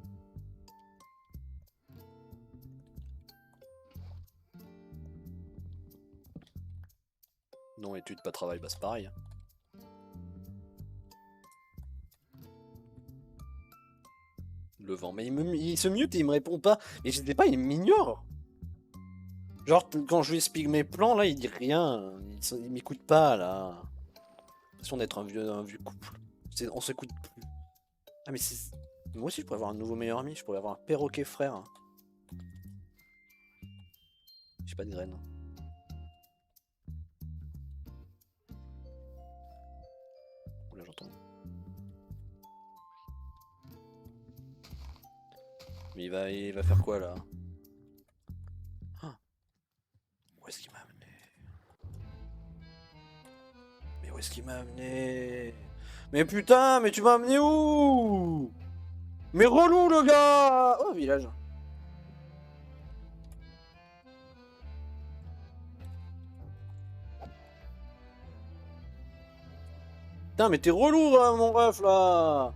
Non, études, pas travail, bah c'est pareil. Le vent, mais il se mute et il me répond pas. Mais je sais pas, il m'ignore. Genre, quand je lui explique mes plans, là, il dit rien. Il m'écoute pas, là. L'impression d'être un vieux couple. On s'écoute plus. Ah, mais c'est. Moi aussi, je pourrais avoir un nouveau meilleur ami. Je pourrais avoir un perroquet frère. J'ai pas de graines. Là, j'entends. Mais il va faire quoi, là? Ah. Où est-ce qu'il m'a amené? Mais où est-ce qu'il m'a amené? Mais putain, mais tu m'as amené où? Mais relou le gars! Oh, village. Putain, mais t'es relou là, mon ref là!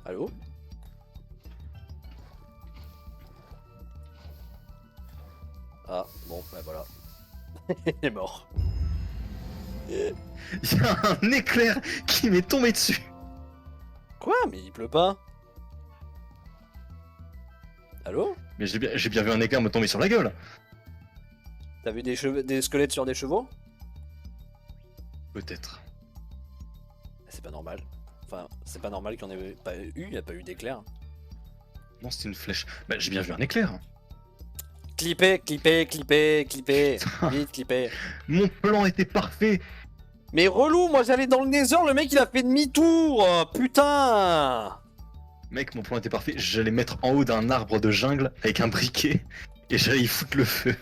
Allô? Ah, bon, bah voilà. Il est mort.
Il y a un éclair qui m'est tombé dessus.
Quoi? Mais il pleut pas? Allô?
Mais j'ai bien vu un éclair me tomber sur la gueule.
T'as vu des squelettes sur des chevaux?
Peut-être.
C'est pas normal. Enfin, c'est pas normal qu'il n'y en ait pas eu, il n'y a pas eu d'éclair.
Non, c'était une flèche. Bah, j'ai bien vu un éclair.
Clipper, clipper, clipper, clipper. Vite, clipper.
Mon plan était parfait.
Mais relou, moi j'allais dans le Nether, le mec il a fait demi-tour. Putain.
Mec, mon plan était parfait. J'allais mettre en haut d'un arbre de jungle avec un briquet et j'allais y foutre le feu.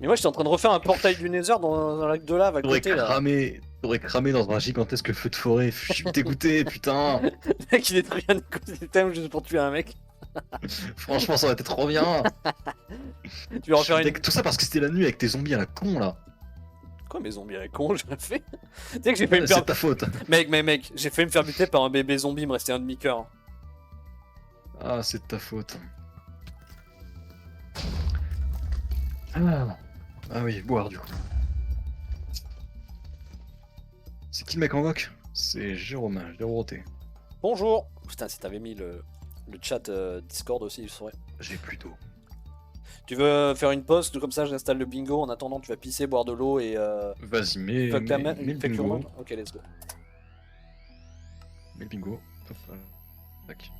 Mais moi j'étais en train de refaire un portail du Nether dans un lac de lave à côté là.
T'aurais cramé dans un gigantesque feu de forêt. Je suis dégoûté, putain.
Le mec il détruit un écosystème juste pour tuer un mec.
Franchement, ça aurait été trop bien.
Tu veux en faire une.
Tout ça parce que c'était la nuit avec tes zombies à la con là.
Quoi, mes zombies à la con, j'ai fait. Tu sais que j'ai failli me
C'est
faire.
ta faute.
Mec, j'ai failli me faire buter par un bébé zombie, il me restait un demi-cœur.
Ah, c'est de ta faute. Ah oui, boire du coup. C'est qui le mec en voc? C'est Jérôme, Dorothée.
Bonjour. Putain, si t'avais mis le chat Discord aussi, je saurais.
J'ai plus d'eau.
Tu veux faire une pause, tout comme ça j'installe le bingo, en attendant tu vas pisser, boire de l'eau et
Vas-y, mets
fuck
le
fuck your
bingo.
mom. Ok, let's go.
Mets le bingo. Hop, tac.